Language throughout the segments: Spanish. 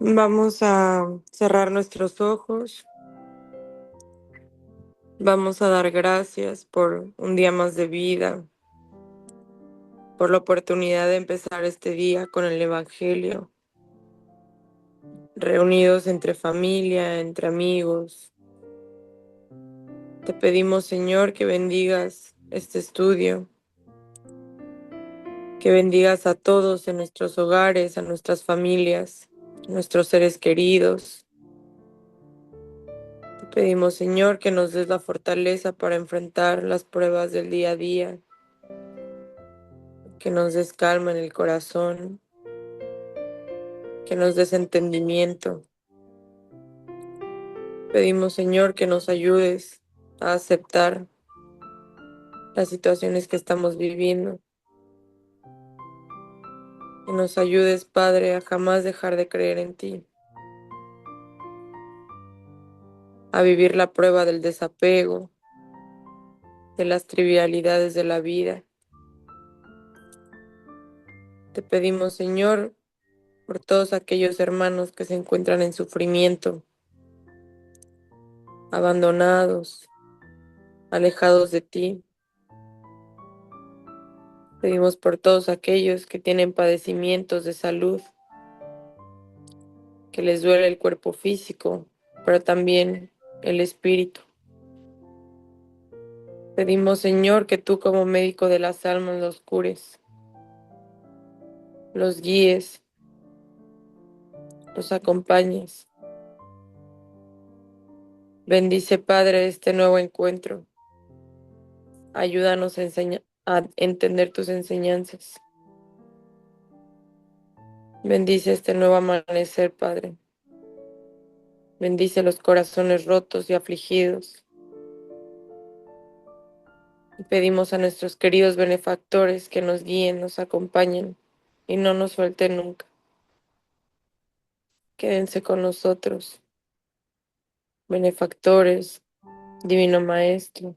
Vamos a cerrar nuestros ojos. Vamos a dar gracias por un día más de vida, por la oportunidad de empezar este día con el Evangelio, reunidos entre familia, entre amigos. Te pedimos, Señor, que bendigas este estudio, que bendigas a todos en nuestros hogares, a nuestras familias, a nuestros seres queridos. Te pedimos, Señor, que nos des la fortaleza para enfrentar las pruebas del día a día, que nos des calma en el corazón, que nos des entendimiento. Pedimos, Señor, que nos ayudes a aceptar las situaciones que estamos viviendo, que nos ayudes, Padre, a jamás dejar de creer en ti, a vivir la prueba del desapego, de las trivialidades de la vida. Te pedimos, Señor, por todos aquellos hermanos que se encuentran en sufrimiento, abandonados, alejados de ti. Pedimos por todos aquellos que tienen padecimientos de salud, que les duele el cuerpo físico, pero también el espíritu. Pedimos, Señor, que tú como médico de las almas los cures, los guíes, los acompañes. Bendice, Padre, este nuevo encuentro. Ayúdanos a entender tus enseñanzas. Bendice este nuevo amanecer, Padre. Bendice los corazones rotos y afligidos. Y pedimos a nuestros queridos benefactores que nos guíen, nos acompañen y no nos suelten nunca. Quédense con nosotros, benefactores, Divino Maestro.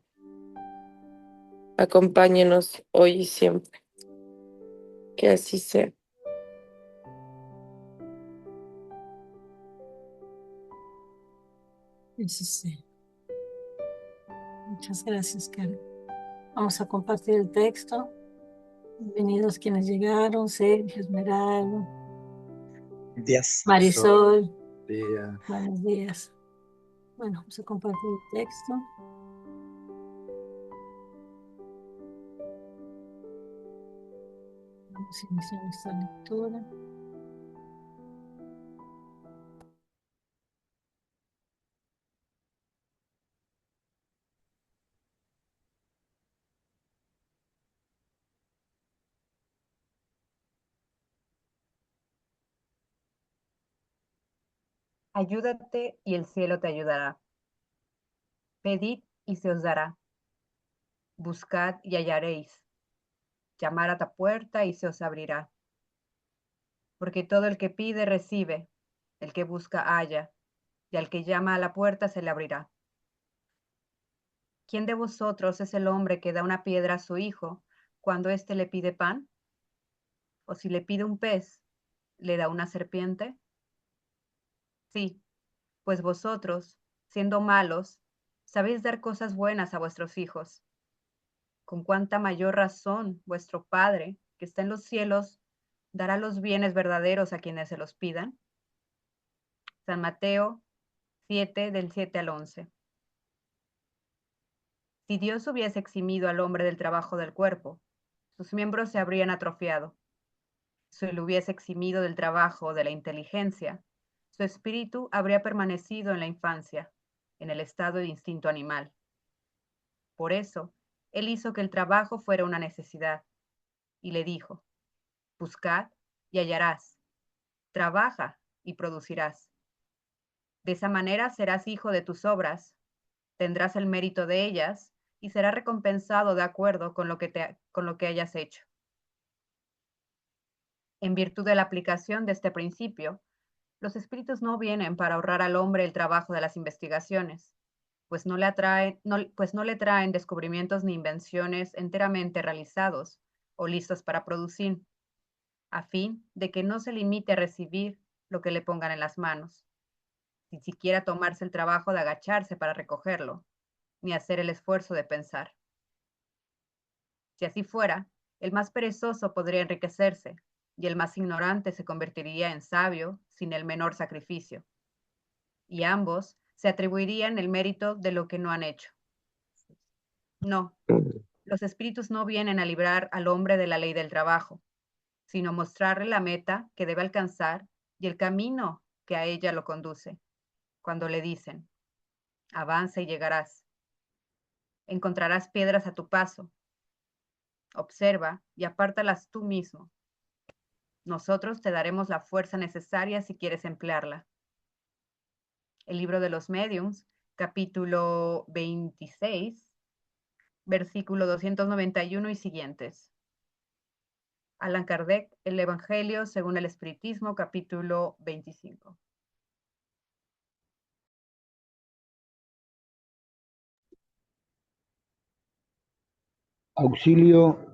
Acompáñenos hoy y siempre. Que así sea. Sí, sí. Muchas gracias, Karen. Vamos a compartir el texto. Bienvenidos quienes llegaron: Sergio, Esmeralda, Días, Marisol. día. Buenos días. Bueno, vamos a compartir el texto. Vamos a iniciar nuestra lectura. Ayúdate y el cielo te ayudará. Pedid y se os dará. Buscad y hallaréis. Llamad a la puerta y se os abrirá. Porque todo el que pide recibe, el que busca halla, y al que llama a la puerta se le abrirá. ¿Quién de vosotros es el hombre que da una piedra a su hijo cuando éste le pide pan? ¿O si le pide un pez, le da una serpiente? Sí, pues vosotros, siendo malos, sabéis dar cosas buenas a vuestros hijos. Con cuánta mayor razón vuestro Padre, que está en los cielos, dará los bienes verdaderos a quienes se los pidan. San Mateo 7, del 7 al 11. Si Dios hubiese eximido al hombre del trabajo del cuerpo, sus miembros se habrían atrofiado. Si lo hubiese eximido del trabajo de la inteligencia, su espíritu habría permanecido en la infancia, en el estado de instinto animal. Por eso, él hizo que el trabajo fuera una necesidad, y le dijo: buscad y hallarás, trabaja y producirás. De esa manera serás hijo de tus obras, tendrás el mérito de ellas y serás recompensado de acuerdo con lo que hayas hecho. En virtud de la aplicación de este principio, los espíritus no vienen para ahorrar al hombre el trabajo de las investigaciones, pues no le traen descubrimientos ni invenciones enteramente realizados o listos para producir, a fin de que no se limite a recibir lo que le pongan en las manos, sin siquiera tomarse el trabajo de agacharse para recogerlo, ni hacer el esfuerzo de pensar. Si así fuera, el más perezoso podría enriquecerse y el más ignorante se convertiría en sabio sin el menor sacrificio. Y ambos se atribuirían el mérito de lo que no han hecho. No, los espíritus no vienen a librar al hombre de la ley del trabajo, sino mostrarle la meta que debe alcanzar y el camino que a ella lo conduce. Cuando le dicen, avanza y llegarás. Encontrarás piedras a tu paso. Observa y apártalas tú mismo. Nosotros te daremos la fuerza necesaria si quieres emplearla. El libro de los Mediums, capítulo 26, versículo 291 y siguientes. Allan Kardec, El Evangelio según el Espiritismo, capítulo 25. Auxilio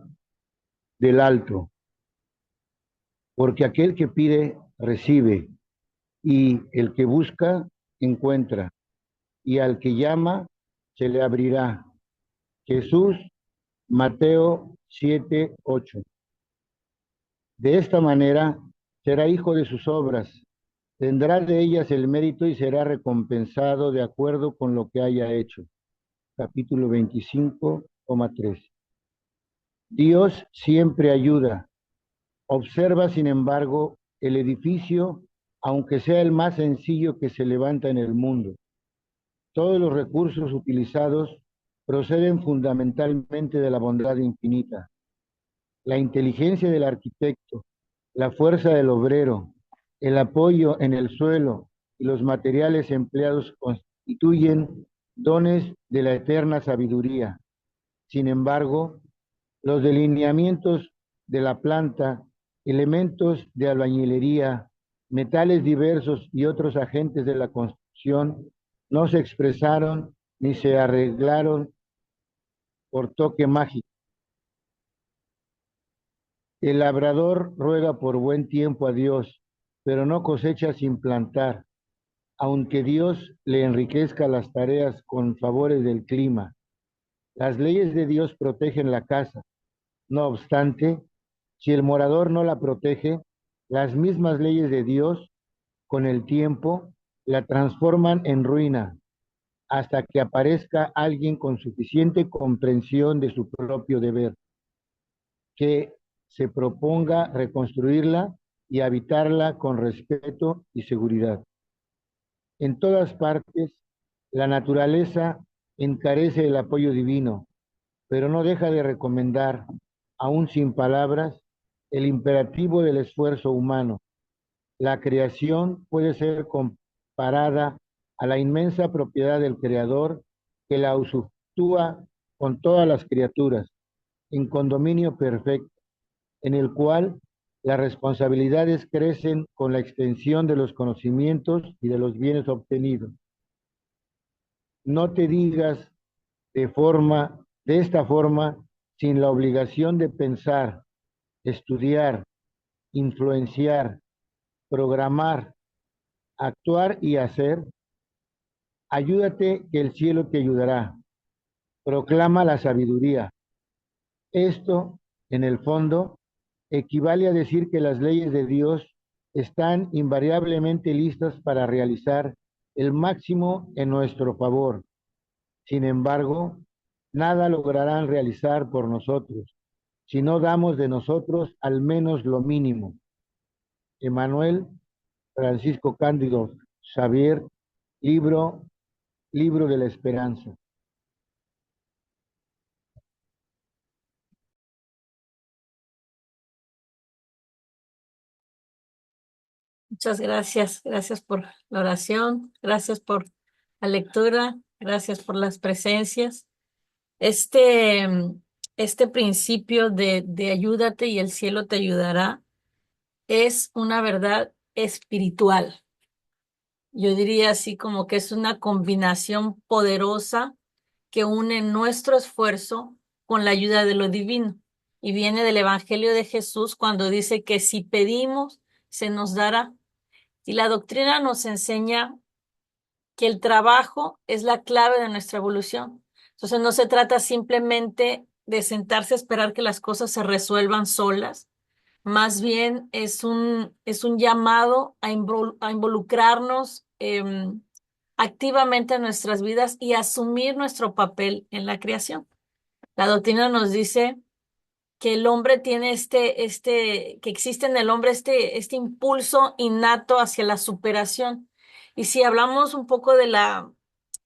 del alto, porque aquel que pide, recibe, y el que busca, encuentra, y al que llama, se le abrirá. Jesús, Mateo 7:8. De esta manera, será hijo de sus obras, tendrá de ellas el mérito y será recompensado de acuerdo con lo que haya hecho. Capítulo 25,3. Dios siempre ayuda. Observa, sin embargo, el edificio, aunque sea el más sencillo que se levanta en el mundo. Todos los recursos utilizados proceden fundamentalmente de la bondad infinita. La inteligencia del arquitecto, la fuerza del obrero, el apoyo en el suelo y los materiales empleados constituyen dones de la eterna sabiduría. Sin embargo, los delineamientos de la planta, elementos de albañilería, metales diversos y otros agentes de la construcción no se expresaron ni se arreglaron por toque mágico. El labrador ruega por buen tiempo a Dios, pero no cosecha sin plantar, aunque Dios le enriquezca las tareas con favores del clima. Las leyes de Dios protegen la casa. No obstante, si el morador no la protege, las mismas leyes de Dios, con el tiempo, la transforman en ruina, hasta que aparezca alguien con suficiente comprensión de su propio deber, que se proponga reconstruirla y habitarla con respeto y seguridad. En todas partes, la naturaleza encarece el apoyo divino, pero no deja de recomendar, aún sin palabras, el imperativo del esfuerzo humano. La creación puede ser comparada a la inmensa propiedad del Creador que la usufrúa con todas las criaturas, en condominio perfecto, en el cual las responsabilidades crecen con la extensión de los conocimientos y de los bienes obtenidos. No te digas de esta forma, sin la obligación de pensar, estudiar, influenciar, programar, actuar y hacer. Ayúdate que el cielo te ayudará. Proclama la sabiduría. Esto, en el fondo, equivale a decir que las leyes de Dios están invariablemente listas para realizar el máximo en nuestro favor. Sin embargo, nada lograrán realizar por nosotros si no damos de nosotros al menos lo mínimo. Emanuel Francisco Cándido Xavier, libro de la Esperanza. Muchas gracias. Gracias por la oración. Gracias por la lectura. Gracias por las presencias. Este, este principio de ayúdate y el cielo te ayudará es una verdad espiritual. Yo diría así como que es una combinación poderosa que une nuestro esfuerzo con la ayuda de lo divino. Y viene del Evangelio de Jesús cuando dice que si pedimos, se nos dará. Y la doctrina nos enseña que el trabajo es la clave de nuestra evolución. Entonces no se trata simplemente de sentarse a esperar que las cosas se resuelvan solas, más bien es un llamado a involucrarnos activamente en nuestras vidas y asumir nuestro papel en la creación. La doctrina nos dice que el hombre tiene que existe en el hombre este impulso innato hacia la superación. Y si hablamos un poco de la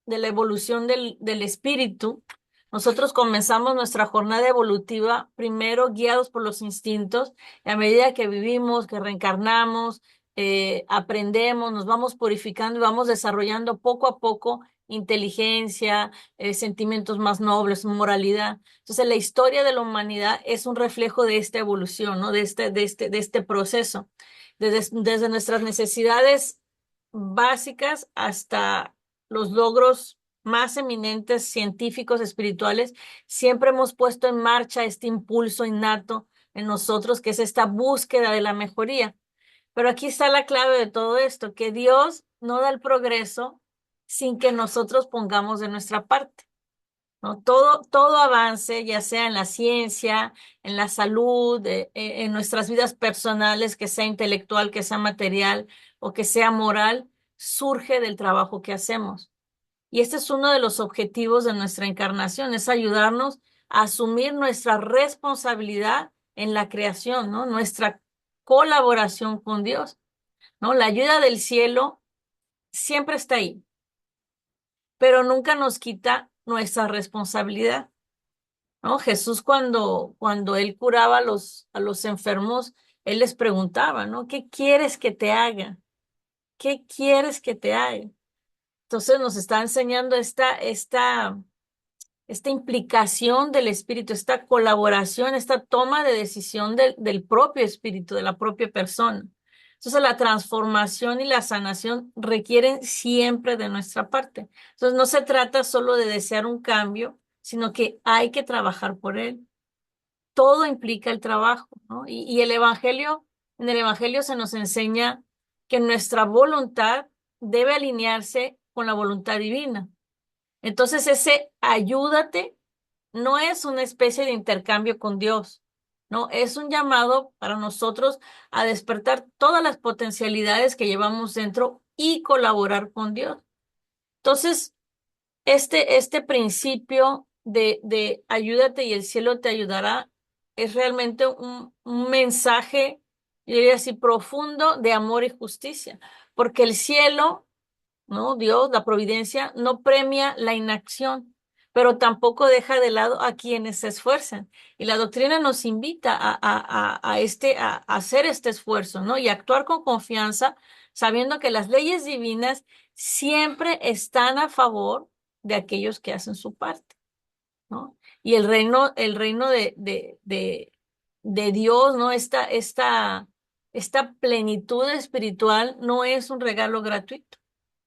evolución del espíritu, nosotros comenzamos nuestra jornada evolutiva primero guiados por los instintos, y a medida que vivimos, que reencarnamos, aprendemos, nos vamos purificando y vamos desarrollando poco a poco inteligencia, sentimientos más nobles, moralidad. Entonces, la historia de la humanidad es un reflejo de esta evolución, ¿no? De este proceso. Desde nuestras necesidades básicas hasta los logros más eminentes científicos, espirituales, siempre hemos puesto en marcha este impulso innato en nosotros, que es esta búsqueda de la mejoría. Pero aquí está la clave de todo esto, que Dios no da el progreso sin que nosotros pongamos de nuestra parte, ¿no? Todo avance, ya sea en la ciencia, en la salud, en nuestras vidas personales, que sea intelectual, que sea material o que sea moral, surge del trabajo que hacemos. Y este es uno de los objetivos de nuestra encarnación, es ayudarnos a asumir nuestra responsabilidad en la creación, ¿no? Nuestra colaboración con Dios, ¿no? La ayuda del cielo siempre está ahí, pero nunca nos quita nuestra responsabilidad, ¿no? Jesús cuando él curaba a los enfermos, él les preguntaba, ¿no? ¿Qué quieres que te haga? ¿Qué quieres que te haga? Entonces nos está enseñando esta implicación del espíritu, esta colaboración, esta toma de decisión del propio espíritu, de la propia persona. Entonces, la transformación y la sanación requieren siempre de nuestra parte. Entonces, no se trata solo de desear un cambio, sino que hay que trabajar por él. Todo implica el trabajo, ¿no? Y en el evangelio se nos enseña que nuestra voluntad debe alinearse con la voluntad divina. Entonces, ese ayúdate no es una especie de intercambio con Dios, no, es un llamado para nosotros a despertar todas las potencialidades que llevamos dentro y colaborar con Dios. Entonces, este principio de ayúdate y el cielo te ayudará es realmente un mensaje, yo diría así, profundo de amor y justicia, porque el cielo, ¿no? Dios, la providencia, no premia la inacción, pero tampoco deja de lado a quienes se esfuerzan. Y la doctrina nos invita a hacer este esfuerzo, ¿no? Y actuar con confianza, sabiendo que las leyes divinas siempre están a favor de aquellos que hacen su parte, ¿no? Y el reino de Dios, ¿no? Esta plenitud espiritual no es un regalo gratuito,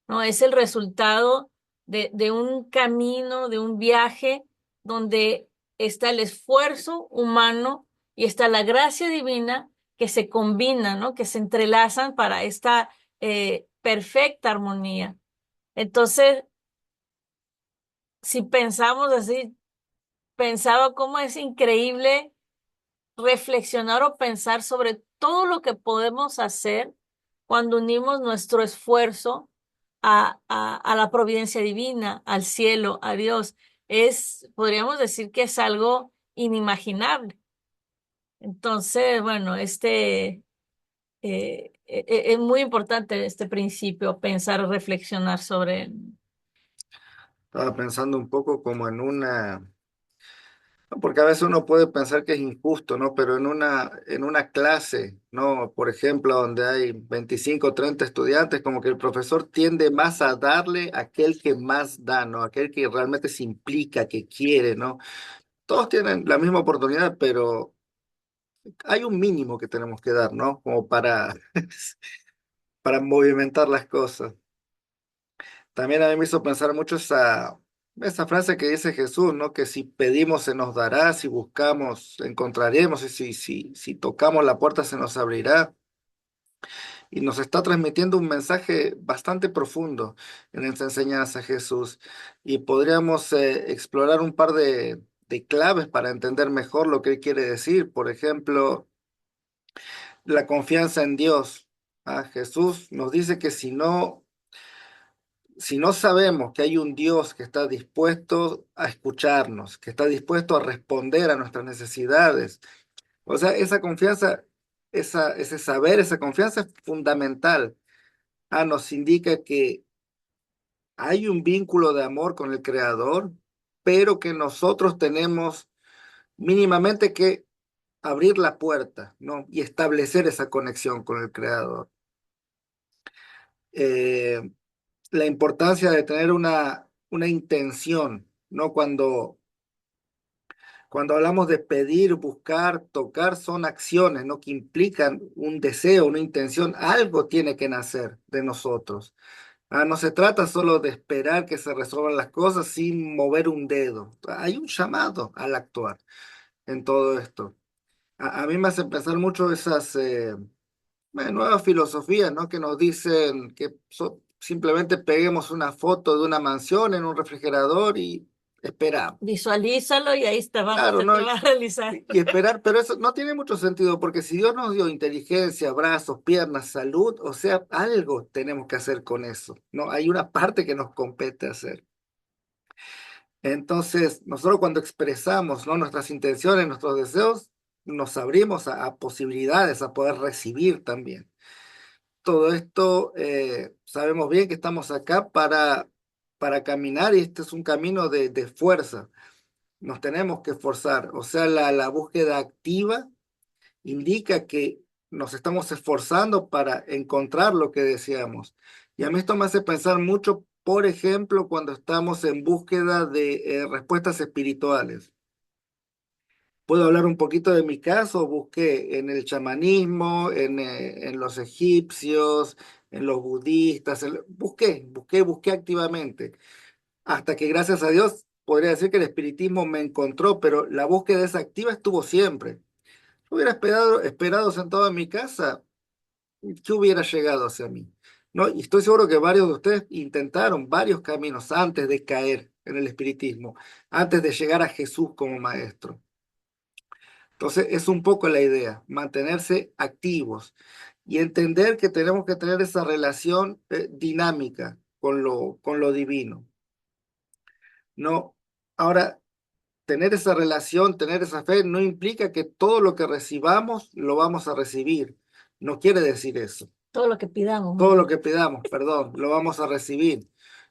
¿no? Es el resultado de un camino, de un viaje donde está el esfuerzo humano y está la gracia divina que se combinan, ¿no? Que se entrelazan para esta perfecta armonía. Entonces, si pensamos así, pensaba cómo es increíble reflexionar o pensar sobre todo lo que podemos hacer cuando unimos nuestro esfuerzo a la providencia divina, al cielo, a Dios. Podríamos decir que es algo inimaginable. Entonces, bueno, es muy importante este principio, pensar, reflexionar sobre él. Estaba pensando un poco como en no, porque a veces uno puede pensar que es injusto, ¿no? Pero en una clase, ¿no? Por ejemplo, donde hay 25 o 30 estudiantes, como que el profesor tiende más a darle a aquel que más da, ¿no? Aquel que realmente se implica, que quiere, ¿no? Todos tienen la misma oportunidad, pero hay un mínimo que tenemos que dar, ¿no? Como para movimentar las cosas. También a mí me hizo pensar mucho esa frase que dice Jesús, ¿no? Que si pedimos se nos dará, si buscamos encontraremos, y si tocamos la puerta se nos abrirá. y nos está transmitiendo un mensaje bastante profundo en esta enseñanza, Jesús. Y podríamos explorar un par de claves para entender mejor lo que él quiere decir. Por ejemplo, la confianza en Dios. Jesús nos dice que si no sabemos que hay un Dios que está dispuesto a escucharnos, que está dispuesto a responder a nuestras necesidades, o sea, esa confianza, ese saber, esa confianza es fundamental. Nos indica que hay un vínculo de amor con el Creador, pero que nosotros tenemos mínimamente que abrir la puerta, ¿no? Y establecer esa conexión con el Creador. Eh, la importancia de tener una intención, ¿no? Cuando hablamos de pedir, buscar, tocar, son acciones, ¿no? Que implican un deseo, una intención, algo tiene que nacer de nosotros. No se trata solo de esperar que se resuelvan las cosas sin mover un dedo. Hay un llamado al actuar en todo esto. A mí me hace pensar mucho esas nuevas filosofías, ¿no? Que nos dicen que simplemente peguemos una foto de una mansión en un refrigerador y esperamos. Visualízalo y ahí Claro, se ¿no? te va a realizar. Y esperar, pero eso no tiene mucho sentido, porque si Dios nos dio inteligencia, brazos, piernas, salud, o sea, algo tenemos que hacer con eso, ¿no? Hay una parte que nos compete hacer. Entonces, nosotros cuando expresamos, ¿no? Nuestras intenciones, nuestros deseos, nos abrimos a posibilidades, a poder recibir también. Todo esto, sabemos bien que estamos acá para caminar y este es un camino de fuerza. Nos tenemos que esforzar, o sea, la búsqueda activa indica que nos estamos esforzando para encontrar lo que deseamos. Y a mí esto me hace pensar mucho, por ejemplo, cuando estamos en búsqueda de respuestas espirituales. Puedo hablar un poquito de mi caso, busqué en el chamanismo, en los egipcios, en los budistas, busqué activamente, hasta que gracias a Dios podría decir que el espiritismo me encontró, pero la búsqueda esa activa estuvo siempre. Hubiera esperado sentado en mi casa, ¿qué hubiera llegado hacia mí? ¿No? Y estoy seguro que varios de ustedes intentaron varios caminos antes de caer en el espiritismo, antes de llegar a Jesús como maestro. Entonces, es un poco la idea, mantenerse activos y entender que tenemos que tener esa relación dinámica con lo divino. ¿No? Ahora, tener esa relación, tener esa fe, no implica que todo lo que recibamos lo vamos a recibir. No quiere decir eso. Todo lo que pidamos. Todo lo que pidamos, perdón, lo vamos a recibir.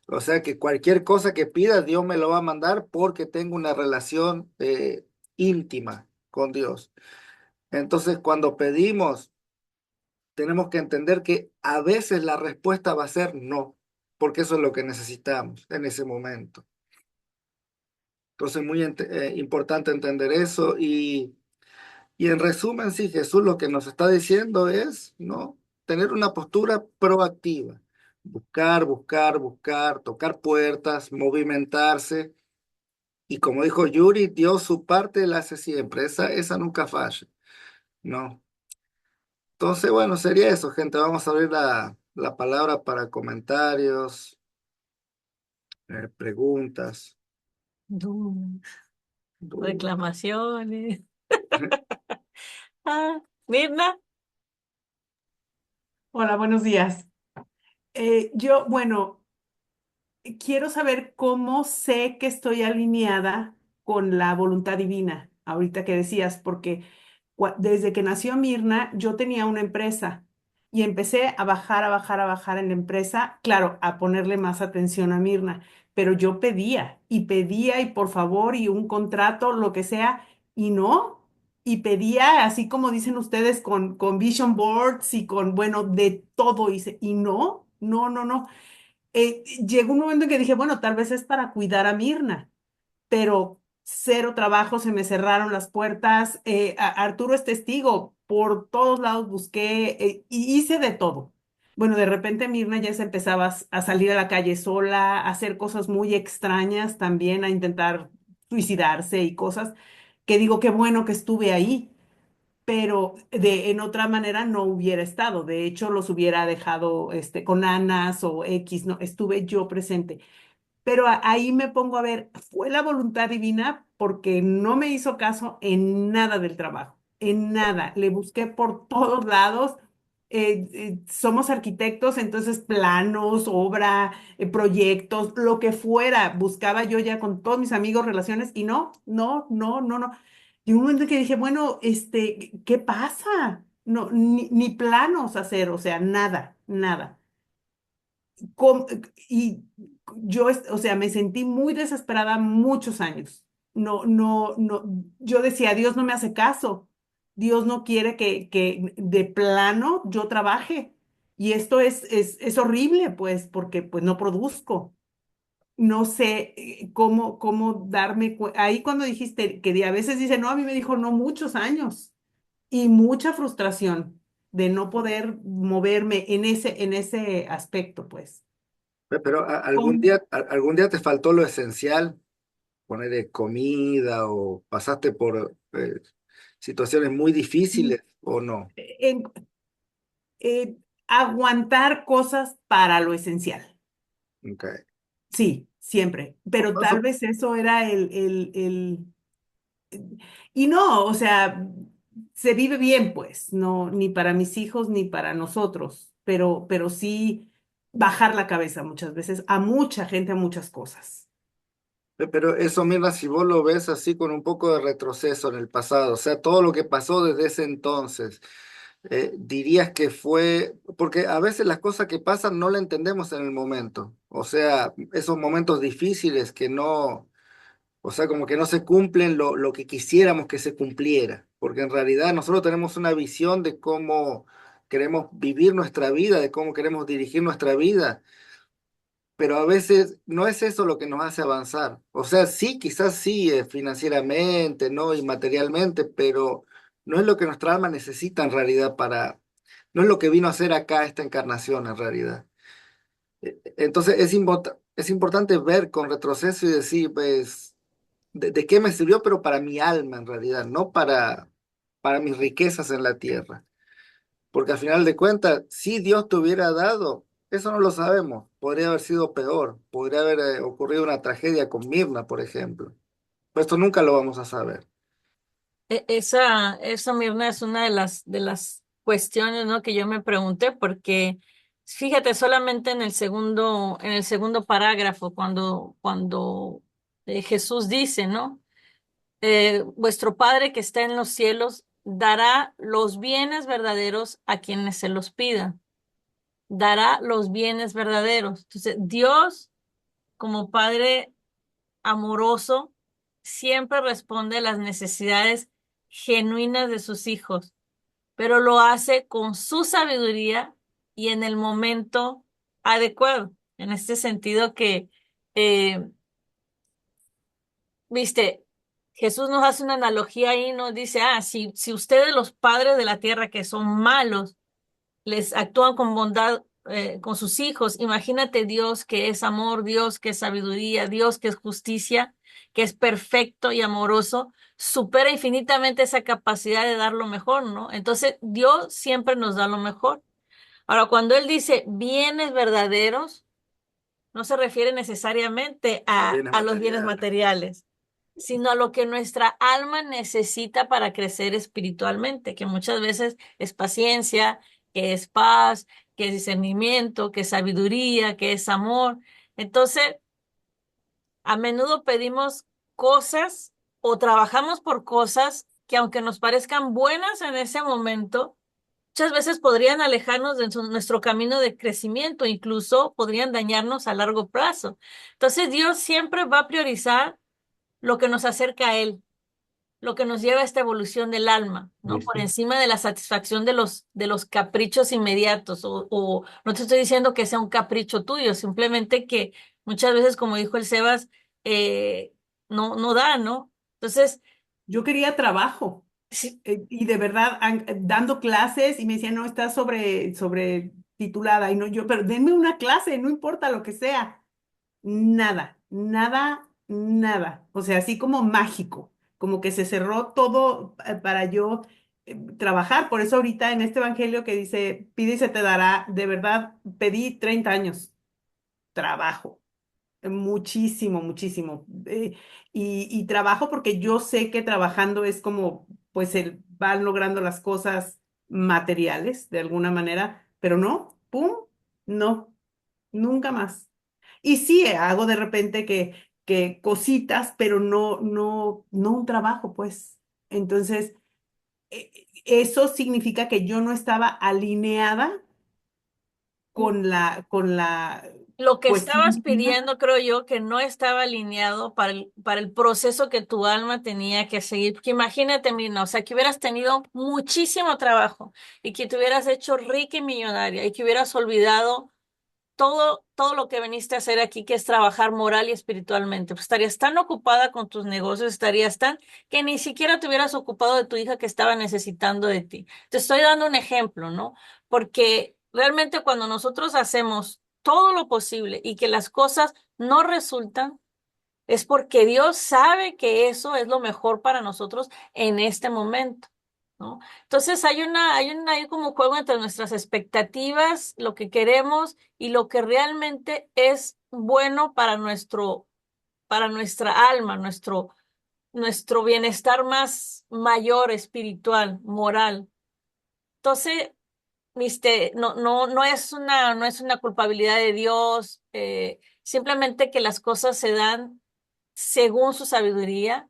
O sea que cualquier cosa que pida, Dios me lo va a mandar porque tengo una relación íntima con Dios. Entonces, cuando pedimos, tenemos que entender que a veces la respuesta va a ser no, porque eso es lo que necesitamos en ese momento. Entonces, muy importante entender eso y en resumen, sí, Jesús lo que nos está diciendo es, ¿no? Tener una postura proactiva, buscar, buscar, buscar, tocar puertas, movimentarse y como dijo Yuri, Dios su parte la hace siempre, esa nunca falla, ¿no? Entonces, bueno, sería eso, gente. Vamos a abrir la palabra para comentarios, preguntas. Dudas, dudas. reclamaciones. Mirna. Hola, buenos días. Bueno, quiero saber cómo sé que estoy alineada con la voluntad divina, ahorita que decías, porque desde que nació Mirna, yo tenía una empresa y empecé a bajar, a bajar, a bajar en la empresa, claro, a ponerle más atención a Mirna, pero yo pedía y por favor y un contrato, lo que sea, y no. Y pedía, así como dicen ustedes, con vision boards y con, bueno, de todo hice. Y no, no, no, no. Llegó un momento en que dije, bueno, tal vez es para cuidar a Mirna, pero cero trabajo, se me cerraron las puertas. Arturo es testigo, por todos lados busqué y hice de todo. Bueno, de repente Mirna ya se empezaba a salir a la calle sola, a hacer cosas muy extrañas también, a intentar suicidarse y cosas que digo, qué bueno que estuve ahí, pero en otra manera no hubiera estado. De hecho, los hubiera dejado con Anas o X, no, estuve yo presente. Pero ahí me pongo a ver, fue la voluntad divina porque no me hizo caso en nada del trabajo, en nada. Le busqué por todos lados. Somos arquitectos, entonces planos, obra, proyectos, lo que fuera. Buscaba yo ya con todos mis amigos relaciones y no, no, no, no, no. Y un momento que dije, bueno, ¿qué pasa? No, ni planos hacer, o sea, nada, nada com- y yo, o sea, me sentí muy desesperada muchos años. No, no, no, yo decía, Dios no me hace caso. Dios no quiere que de plano yo trabaje. Y esto es horrible, pues, porque pues no produzco. No sé cómo darme cuenta. Ahí cuando dijiste que a veces dice, no, a mí me dijo no muchos años y mucha frustración de no poder moverme en ese aspecto, pues. Pero ¿Cómo? algún día te faltó lo esencial, poner comida o pasaste por situaciones muy difíciles o no. En- aguantar cosas para lo esencial. Okay. Sí, siempre. Pero Por tal eso, vez eso era y no, o sea, se vive bien, pues, no, ni para mis hijos ni para nosotros, pero sí bajar la cabeza muchas veces a mucha gente, a muchas cosas. pero eso, mira, si vos lo ves así con un poco de retroceso en el pasado, o sea, todo lo que pasó desde ese entonces, dirías que fue, porque a veces las cosas que pasan no las entendemos en el momento, o sea, esos momentos difíciles que no, o sea, como que no se cumplen lo que quisiéramos que se cumpliera, porque en realidad nosotros tenemos una visión de cómo queremos vivir nuestra vida, de cómo queremos dirigir nuestra vida, pero a veces no es eso lo que nos hace avanzar. O sea, sí, quizás sí, financieramente, ¿no? Y materialmente, pero no es lo que nuestra alma necesita en realidad no es lo que vino a hacer acá esta encarnación en realidad. Entonces es importante ver con retroceso y decir, pues, de qué me sirvió, pero para mi alma en realidad, no para mis riquezas en la tierra. Porque al final de cuentas, si Dios te hubiera dado, eso no lo sabemos. Podría haber sido peor. Podría haber ocurrido una tragedia con Mirna, por ejemplo. Pero esto nunca lo vamos a saber. Esa, Mirna, es una de las cuestiones, ¿no? Que yo me pregunté, porque fíjate, solamente en el segundo parágrafo, cuando Jesús dice, ¿no? Vuestro Padre que está en los cielos dará los bienes verdaderos a quienes se los pidan. Dará los bienes verdaderos. Entonces, Dios, como Padre amoroso, siempre responde a las necesidades genuinas de sus hijos, pero lo hace con su sabiduría y en el momento adecuado. En este sentido que, eh, viste, Jesús nos hace una analogía ahí, nos dice, si ustedes los padres de la tierra que son malos, les actúan con bondad con sus hijos. Imagínate Dios que es amor, Dios que es sabiduría, Dios que es justicia, que es perfecto y amoroso, supera infinitamente esa capacidad de dar lo mejor, ¿no? Entonces, Dios siempre nos da lo mejor. Ahora, cuando Él dice bienes verdaderos, no se refiere necesariamente Los a, bienes a los bienes materiales. materiales, sino a lo que nuestra alma necesita para crecer espiritualmente, que muchas veces es paciencia, que es paz, que es discernimiento, que es sabiduría, que es amor. Entonces, a menudo pedimos cosas o trabajamos por cosas que aunque nos parezcan buenas en ese momento, muchas veces podrían alejarnos de nuestro camino de crecimiento, incluso podrían dañarnos a largo plazo. Entonces, Dios siempre va a priorizar lo que nos acerca a Él, lo que nos lleva a esta evolución del alma, ¿no? Por ¿Viste? encima de la satisfacción de los caprichos inmediatos, o no te estoy diciendo que sea un capricho tuyo, simplemente que muchas veces, como dijo el Sebas, no da, ¿no? Entonces, Yo quería trabajo sí, y de verdad dando clases y me decían, no, estás sobre titulada y no yo, pero denme una clase, no importa lo que sea. Nada, nada, nada. O sea, así como mágico, como que se cerró todo para yo trabajar. Por eso ahorita en este evangelio que dice, pide y se te dará, de verdad, pedí 30 años, trabajo. Muchísimo, muchísimo. Y trabajo porque yo sé que trabajando es como, pues, van logrando las cosas materiales de alguna manera, pero no, pum, no, nunca más. Y sí, hago de repente que cositas, pero no un trabajo, pues. Entonces, eso significa que yo no estaba alineada con la Lo que cuestión estabas divina. pidiendo, creo yo, que no estaba alineado para el proceso que tu alma tenía que seguir. Porque imagínate, Mirna, o sea, que hubieras tenido muchísimo trabajo y que te hubieras hecho rica y millonaria y que hubieras olvidado todo lo que viniste a hacer aquí, que es trabajar moral y espiritualmente. Pues estarías tan ocupada con tus negocios, estarías tan que ni siquiera te hubieras ocupado de tu hija que estaba necesitando de ti. Te estoy dando un ejemplo, ¿no? Porque realmente cuando nosotros hacemos todo lo posible y que las cosas no resultan, es porque Dios sabe que eso es lo mejor para nosotros en este momento, ¿no? Entonces hay como juego entre nuestras expectativas, lo que queremos y lo que realmente es bueno para nuestra alma, nuestro bienestar más mayor, espiritual, moral. Entonces, no es una culpabilidad de Dios, simplemente que las cosas se dan según su sabiduría,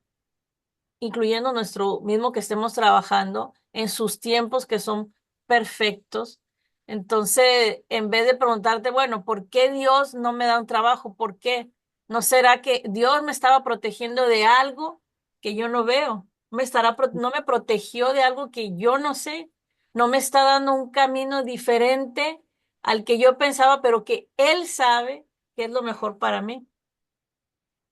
incluyendo nuestro mismo que estemos trabajando en sus tiempos que son perfectos. Entonces, en vez de preguntarte, bueno, ¿por qué Dios no me da un trabajo? ¿Por qué? ¿No será que Dios me estaba protegiendo de algo que yo no veo? No me protegió de algo que yo no sé? ¿No me está dando un camino diferente al que yo pensaba, pero que Él sabe que es lo mejor para mí?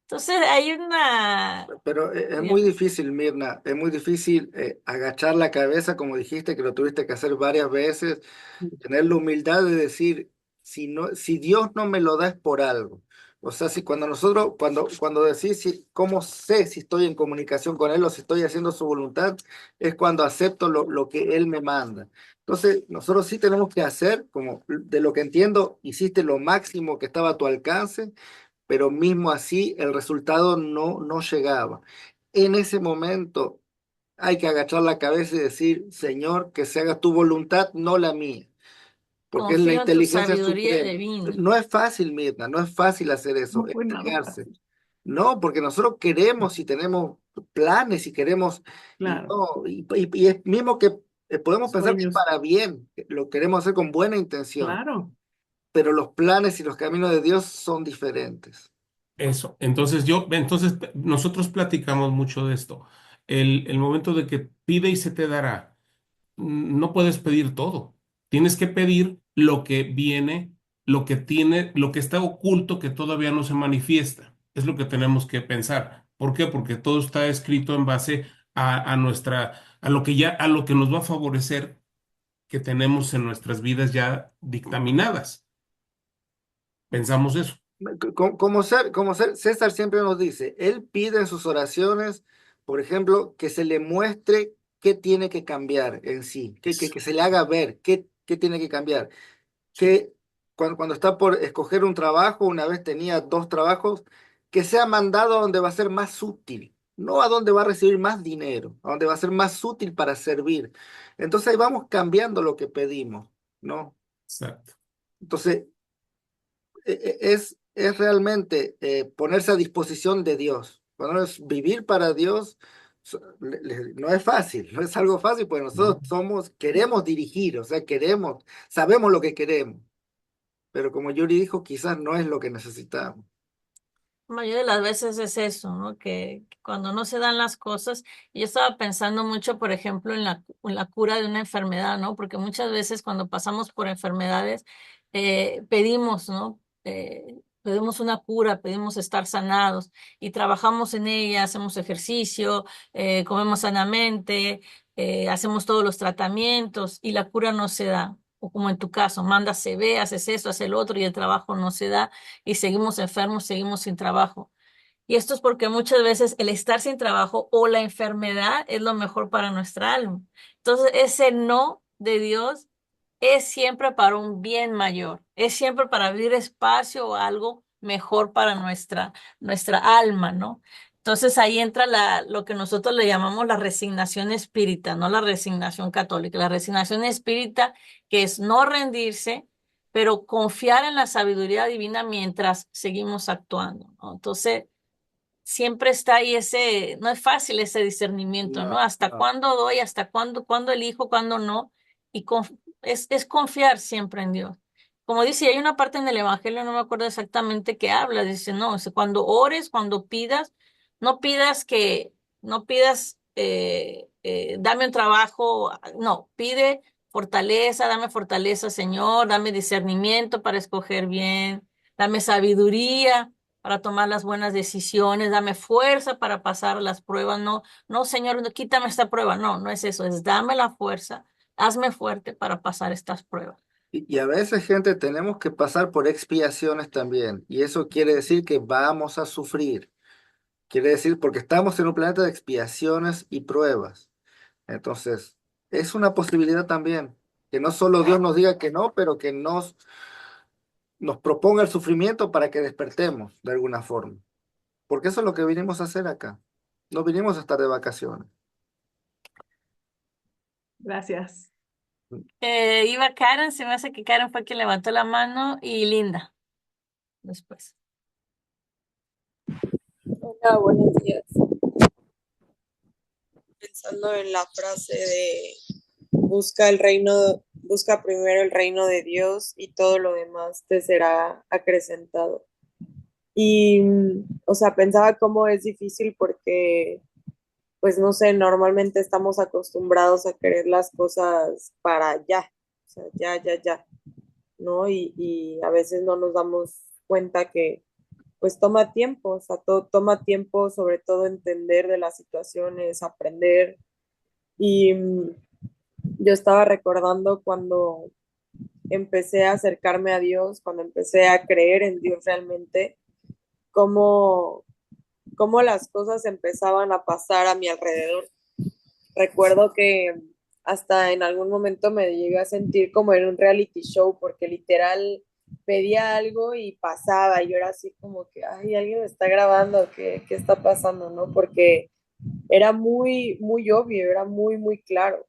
Entonces, hay una... Pero es muy difícil, Mirna, es muy difícil agachar la cabeza, como dijiste, que lo tuviste que hacer varias veces, tener la humildad de decir, si no, si Dios no me lo da es por algo. O sea, si cuando nosotros, cuando decís cómo sé si estoy en comunicación con Él o si estoy haciendo su voluntad, es cuando acepto lo que Él me manda. Entonces, nosotros sí tenemos que hacer, como de lo que entiendo, hiciste lo máximo que estaba a tu alcance, pero mismo así el resultado no llegaba. En ese momento hay que agachar la cabeza y decir, Señor, que se haga tu voluntad, no la mía, porque es la Confío en tu inteligencia sabiduría suprema. divina. No es fácil, Mirna, no es fácil hacer eso, No fue nada entregarse. fácil. No, porque nosotros queremos y tenemos planes y queremos, y Claro, no, y es mismo que podemos pensar que es sueños, para bien, que lo queremos hacer con buena intención, claro. pero los planes y los caminos de Dios son diferentes. Eso. Entonces nosotros platicamos mucho de esto. El momento de que pide y se te dará. No puedes pedir todo. Tienes que pedir lo que viene, lo que tiene, lo que está oculto que todavía no se manifiesta. Es lo que tenemos que pensar. ¿Por qué? Porque todo está escrito en base a lo que a lo que nos va a favorecer que tenemos en nuestras vidas ya dictaminadas. Pensamos eso. César siempre nos dice, él pide en sus oraciones, por ejemplo, que se le muestre qué tiene que cambiar en sí, que se le haga ver qué tiene que cambiar. Que cuando está por escoger un trabajo, una vez tenía dos trabajos, que sea mandado a donde va a ser más útil, no a donde va a recibir más dinero, a donde va a ser más útil para servir. Entonces ahí vamos cambiando lo que pedimos, ¿no? Exacto. Entonces, es realmente ponerse a disposición de Dios. Cuando es vivir para Dios, no es fácil, no es algo fácil, porque nosotros queremos dirigir, o sea, sabemos lo que queremos, pero como Yuri dijo, quizás no es lo que necesitamos. La mayoría de las veces es eso, ¿no? Que cuando no se dan las cosas, y yo estaba pensando mucho, por ejemplo, en la cura de una enfermedad, ¿no? Porque muchas veces cuando pasamos por enfermedades, pedimos, ¿no? Pedimos una cura, pedimos estar sanados y trabajamos en ella, hacemos ejercicio, comemos sanamente, hacemos todos los tratamientos y la cura no se da. O como en tu caso, mandas CV, haces eso, haces el otro y el trabajo no se da y seguimos enfermos, seguimos sin trabajo. Y esto es porque muchas veces el estar sin trabajo o la enfermedad es lo mejor para nuestra alma. Entonces, ese no de Dios es siempre para un bien mayor, es siempre para abrir espacio o algo mejor para nuestra alma, ¿no? Entonces ahí entra lo que nosotros le llamamos la resignación espírita, no la resignación católica, la resignación espírita, que es no rendirse, pero confiar en la sabiduría divina mientras seguimos actuando, ¿no? Entonces, siempre está ahí no es fácil ese discernimiento, ¿no? No, ¿Hasta no. cuándo doy? ¿Hasta cuándo elijo? ¿Cuándo no? Y es confiar siempre en Dios. Como dice, hay una parte en el Evangelio, no me acuerdo exactamente qué habla, dice, no, dice, cuando ores, cuando pidas, no pidas no pidas, dame un trabajo, no, pide fortaleza, dame fortaleza, Señor, dame discernimiento para escoger bien, dame sabiduría para tomar las buenas decisiones, dame fuerza para pasar las pruebas. No, no, Señor, no, quítame esta prueba. No, no es eso, es dame la fuerza, hazme fuerte para pasar estas pruebas. Y a veces, gente, tenemos que pasar por expiaciones también. Y eso quiere decir que vamos a sufrir. Quiere decir, porque estamos en un planeta de expiaciones y pruebas. Entonces, es una posibilidad también. Que no solo Dios nos diga que no, pero que nos proponga el sufrimiento para que despertemos de alguna forma. Porque eso es lo que vinimos a hacer acá. No vinimos a estar de vacaciones. Gracias. Iba Karen, se me hace que Karen fue quien levantó la mano y Linda después. Hola, buenos días. Pensando en la frase de busca primero el reino de Dios y todo lo demás te será acrecentado. Y, o sea, pensaba cómo es difícil porque, pues no sé, normalmente estamos acostumbrados a querer las cosas para ya, o sea, ya, ¿no? Y a veces no nos damos cuenta que, pues toma tiempo, o sea, toma tiempo sobre todo entender de las situaciones, aprender. Y yo estaba recordando cuando empecé a acercarme a Dios, cuando empecé a creer en Dios realmente, cómo, cómo las cosas empezaban a pasar a mi alrededor. Recuerdo que hasta en algún momento me llegué a sentir como en un reality show, porque literal pedía algo y pasaba, y yo era así como que, ay, alguien me está grabando, ¿qué está pasando, no? Porque era muy, muy obvio, era muy, muy claro.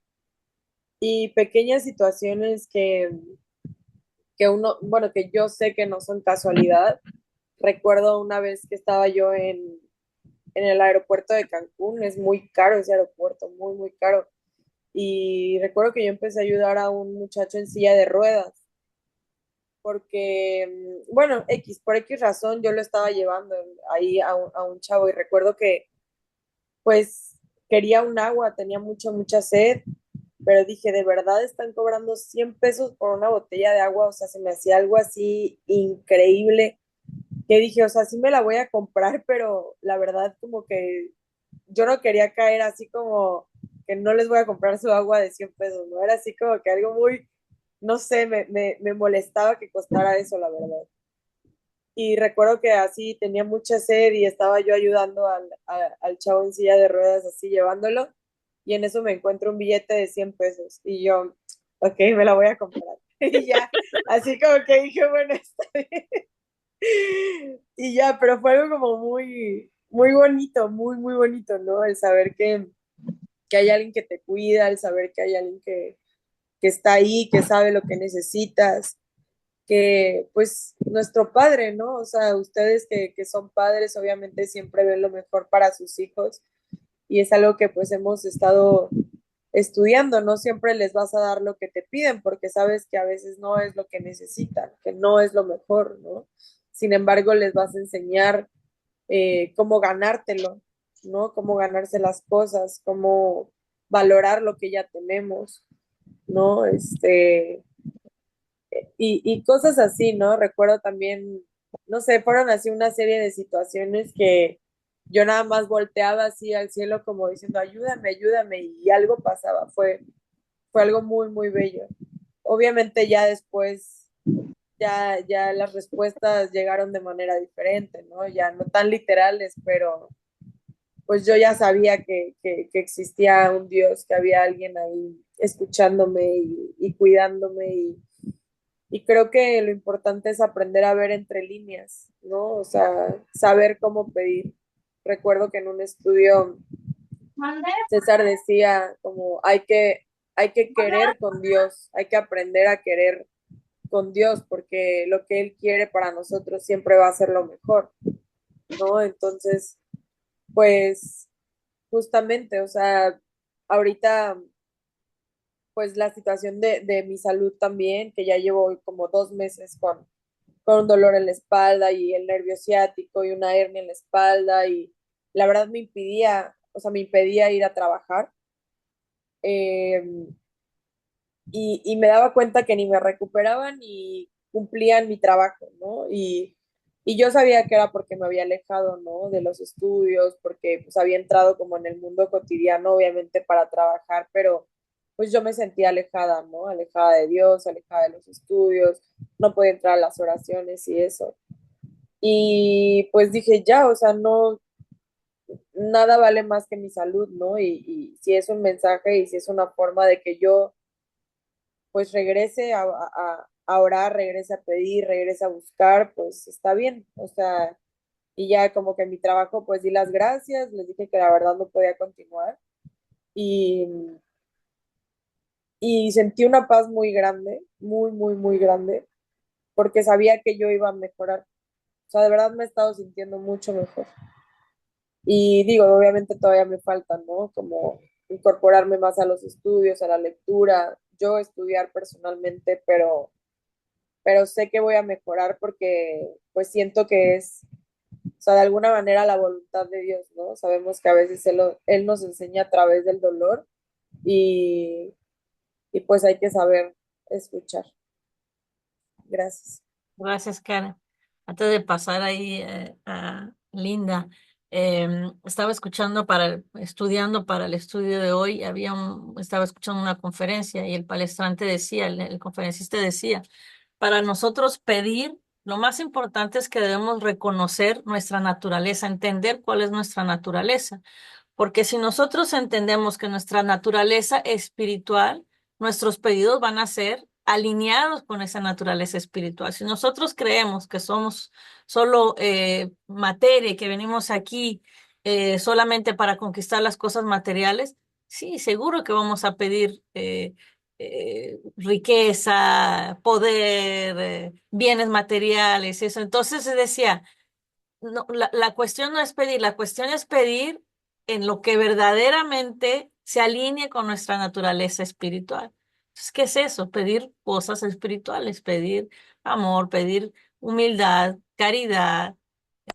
Y pequeñas situaciones que uno, bueno, que yo sé que no son casualidad. Recuerdo una vez que estaba yo en el aeropuerto de Cancún, es muy caro ese aeropuerto, muy, muy caro. Y recuerdo que yo empecé a ayudar a un muchacho en silla de ruedas, porque, bueno, por X razón yo lo estaba llevando ahí a un chavo y recuerdo que pues quería un agua, tenía mucha sed, pero dije, ¿de verdad están cobrando 100 pesos por una botella de agua? O sea, se me hacía algo así increíble que dije, o sea, sí me la voy a comprar, pero la verdad como que yo no quería caer así como que no les voy a comprar su agua de 100 pesos, ¿no? Era así como que algo muy, no sé, me molestaba que costara eso, la verdad. Y recuerdo que así tenía mucha sed y estaba yo ayudando al chavo en silla de ruedas, así llevándolo, y en eso me encuentro un billete de 100 pesos y yo, ok, me la voy a comprar. Y ya, así como que dije, bueno, está bien. Y ya, pero fue algo como muy, muy bonito, muy, muy bonito, ¿no? El saber que hay alguien que te cuida, el saber que hay alguien que está ahí, que sabe lo que necesitas, que pues nuestro padre, ¿no? O sea, ustedes que son padres obviamente siempre ven lo mejor para sus hijos y es algo que pues hemos estado estudiando, no siempre les vas a dar lo que te piden porque sabes que a veces no es lo que necesitan, que no es lo mejor, ¿no? Sin embargo, les vas a enseñar cómo ganártelo, ¿no? Cómo ganarse las cosas, cómo valorar lo que ya tenemos, ¿no? Y cosas así, ¿no? Recuerdo también, no sé, fueron así una serie de situaciones que yo nada más volteaba así al cielo como diciendo, ayúdame, ayúdame, y algo pasaba, fue algo muy, muy bello. Obviamente ya después ya las respuestas llegaron de manera diferente, ¿no? Ya no tan literales, pero pues yo ya sabía que existía un Dios, que había alguien ahí escuchándome y cuidándome y creo que lo importante es aprender a ver entre líneas, ¿no? O sea, saber cómo pedir. Recuerdo que en un estudio César decía como hay que querer con Dios, hay que aprender a querer con Dios, porque lo que Él quiere para nosotros siempre va a ser lo mejor, ¿no? Entonces, pues justamente, o sea, ahorita, pues la situación de mi salud también, que ya llevo como 2 meses con un dolor en la espalda y el nervio ciático y una hernia en la espalda y la verdad me impedía, o sea, me impedía ir a trabajar. Eh, y me daba cuenta que ni me recuperaban ni cumplían mi trabajo, ¿no? Y yo sabía que era porque me había alejado, ¿no? De los estudios, porque pues había entrado como en el mundo cotidiano, obviamente para trabajar, pero pues yo me sentía alejada, ¿no? Alejada de Dios, alejada de los estudios, no podía entrar a las oraciones y eso. Y pues dije, ya, o sea, no, nada vale más que mi salud, ¿no? Y si es un mensaje y si es una forma de que yo pues regrese a orar, regrese a pedir, regrese a buscar, pues está bien. O sea, y ya como que en mi trabajo pues di las gracias, les dije que la verdad no podía continuar y, y sentí una paz muy grande, muy, muy, muy grande, porque sabía que yo iba a mejorar. O sea, de verdad me he estado sintiendo mucho mejor. Y digo, obviamente todavía me falta, ¿no? Como incorporarme más a los estudios, a la lectura, yo estudiar personalmente, pero sé que voy a mejorar porque pues siento que es, o sea, de alguna manera la voluntad de Dios, ¿no? Sabemos que a veces Él nos enseña a través del dolor y, y pues hay que saber escuchar. Gracias. Gracias, Karen. Antes de pasar ahí a Linda, estaba escuchando estudiando para el estudio de hoy, estaba escuchando una conferencia y el palestrante decía, el conferencista decía, para nosotros pedir, lo más importante es que debemos reconocer nuestra naturaleza, entender cuál es nuestra naturaleza. Porque si nosotros entendemos que nuestra naturaleza espiritual, nuestros pedidos van a ser alineados con esa naturaleza espiritual. Si nosotros creemos que somos solo materia y que venimos aquí solamente para conquistar las cosas materiales, sí, seguro que vamos a pedir riqueza, poder, bienes materiales, eso. Entonces se decía, no, la cuestión no es pedir, la cuestión es pedir en lo que verdaderamente se alinee con nuestra naturaleza espiritual. Entonces, ¿qué es eso? Pedir cosas espirituales, pedir amor, pedir humildad, caridad,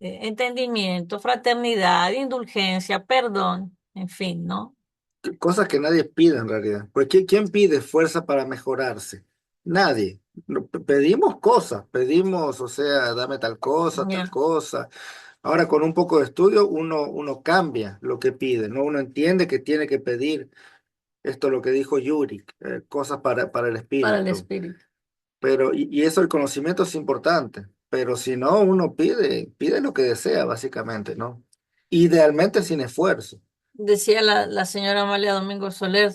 entendimiento, fraternidad, indulgencia, perdón, en fin, ¿no? Cosas que nadie pide en realidad. Porque ¿quién pide fuerza para mejorarse? Nadie. Pedimos cosas, pedimos, o sea, dame tal cosa, tal Ya. cosa. Ahora con un poco de estudio uno cambia lo que pide, ¿no? Uno entiende que tiene que pedir esto lo que dijo Yuri, cosas para el Para el espíritu. espíritu. Pero, y eso, el conocimiento es importante, pero si no, uno pide lo que desea, básicamente, ¿no? Idealmente sin esfuerzo. Decía la señora Amalia Domingo Soler,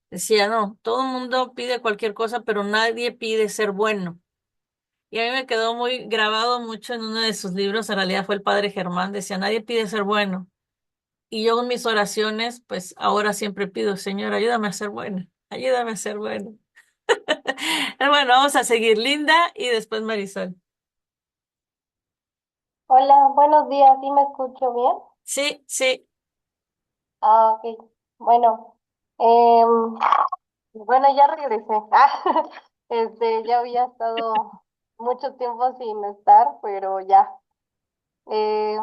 decía, no, todo el mundo pide cualquier cosa, pero nadie pide ser bueno. Y a mí me quedó muy grabado mucho en uno de sus libros, en realidad fue el padre Germán, decía, nadie pide ser bueno. Y yo en mis oraciones, pues ahora siempre pido, Señor, ayúdame a ser buena, ayúdame a ser bueno. Bueno, vamos a seguir Linda y después Marisol. Hola, buenos días, ¿sí me escucho bien? Sí, sí, Ah, ok. Bueno, em, bueno, ya regresé. Ya había estado mucho tiempo sin estar, pero ya. Eh,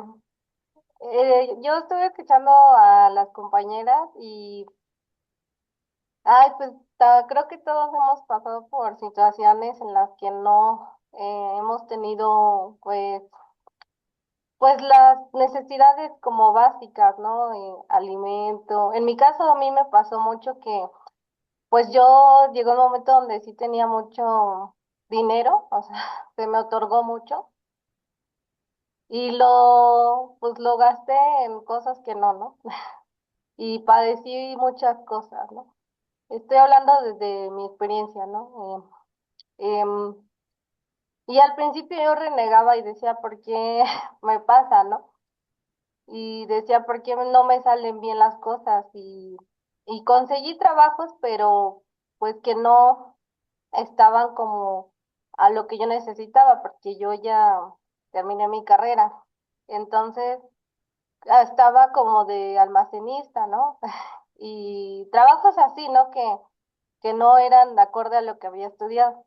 yo estuve escuchando a las compañeras y, ay, pues creo que todos hemos pasado por situaciones en las que no hemos tenido, pues las necesidades como básicas, ¿no? Alimento. En mi caso, a mí me pasó mucho que, pues yo llegó un momento donde sí tenía mucho, dinero, o sea, se me otorgó mucho y pues lo gasté en cosas que no, y padecí muchas cosas, ¿no? Estoy hablando desde mi experiencia, ¿no? Y al principio yo renegaba y decía, ¿por qué me pasa, no? Y decía, ¿por qué no me salen bien las cosas? Y conseguí trabajos, pero pues que no estaban como a lo que yo necesitaba, porque yo ya terminé mi carrera. Entonces, estaba como de almacenista, ¿no? Y trabajos así, ¿no? Que no eran de acorde a lo que había estudiado.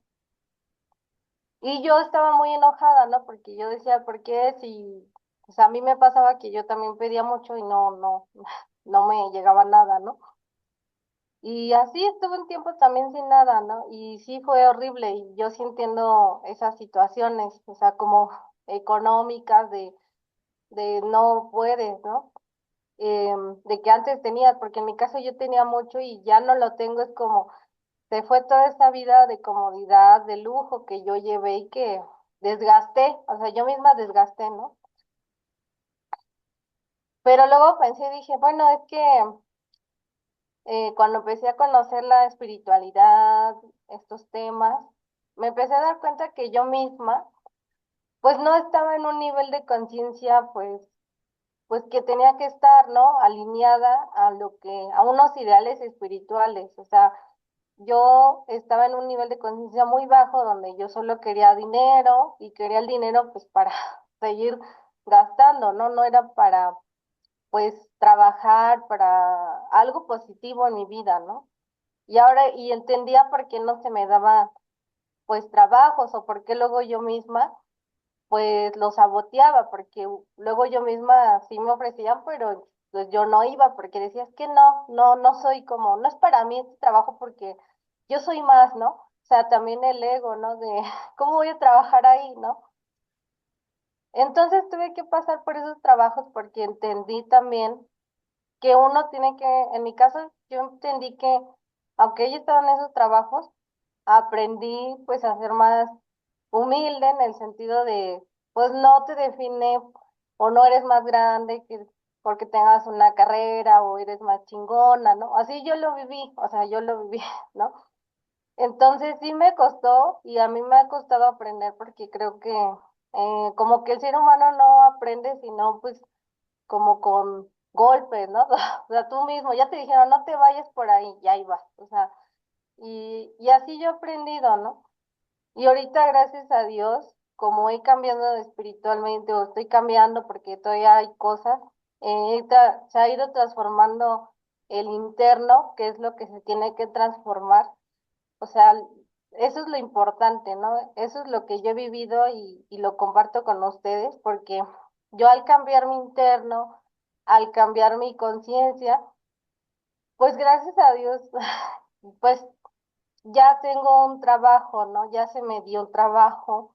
Y yo estaba muy enojada, ¿no? Porque yo decía, ¿por qué si, pues a mí me pasaba que yo también pedía mucho y no me llegaba nada, ¿no? Y así estuve un tiempo también sin nada, ¿no? Y sí fue horrible y yo sí entiendo esas situaciones, o sea, como económicas de no puedes, ¿no? De que antes tenías, porque en mi caso yo tenía mucho y ya no lo tengo, es como se fue toda esa vida de comodidad, de lujo que yo llevé y que desgasté, o sea, yo misma desgasté, ¿no? Pero luego pensé y dije, bueno, es que cuando empecé a conocer la espiritualidad, estos temas, me empecé a dar cuenta que yo misma, pues no estaba en un nivel de conciencia, pues que tenía que estar, ¿no? Alineada a a unos ideales espirituales, o sea, yo estaba en un nivel de conciencia muy bajo donde yo solo quería dinero y quería el dinero pues para seguir gastando, ¿no? No era para pues trabajar para algo positivo en mi vida, ¿no? Y entendía por qué no se me daba pues trabajos o por qué luego yo misma pues lo saboteaba, porque luego yo misma sí me ofrecían, pero pues yo no iba porque decía, es que no soy como, no es para mí este trabajo porque yo soy más, ¿no? O sea, también el ego, ¿no? De cómo voy a trabajar ahí, ¿no? Entonces tuve que pasar por esos trabajos porque entendí también que uno tiene que, en mi caso, yo entendí que aunque ella estaba en esos trabajos, aprendí pues a ser más humilde en el sentido de, pues no te define o no eres más grande que porque tengas una carrera o eres más chingona, ¿no? Así yo lo viví, o sea, yo lo viví, ¿no? Entonces sí me costó y a mí me ha costado aprender porque creo que como que el ser humano no aprende sino pues como con golpes, ¿no? O sea, tú mismo, ya te dijeron, no te vayas por ahí, y ahí vas, o sea, y así yo he aprendido, ¿no? Y ahorita, gracias a Dios, como he cambiado espiritualmente o estoy cambiando porque todavía hay cosas, se ha ido transformando el interno, que es lo que se tiene que transformar. O sea, eso es lo importante, ¿no? Eso es lo que yo he vivido y lo comparto con ustedes porque yo al cambiar mi interno, al cambiar mi conciencia, pues gracias a Dios, pues ya tengo un trabajo, ¿no? Ya se me dio un trabajo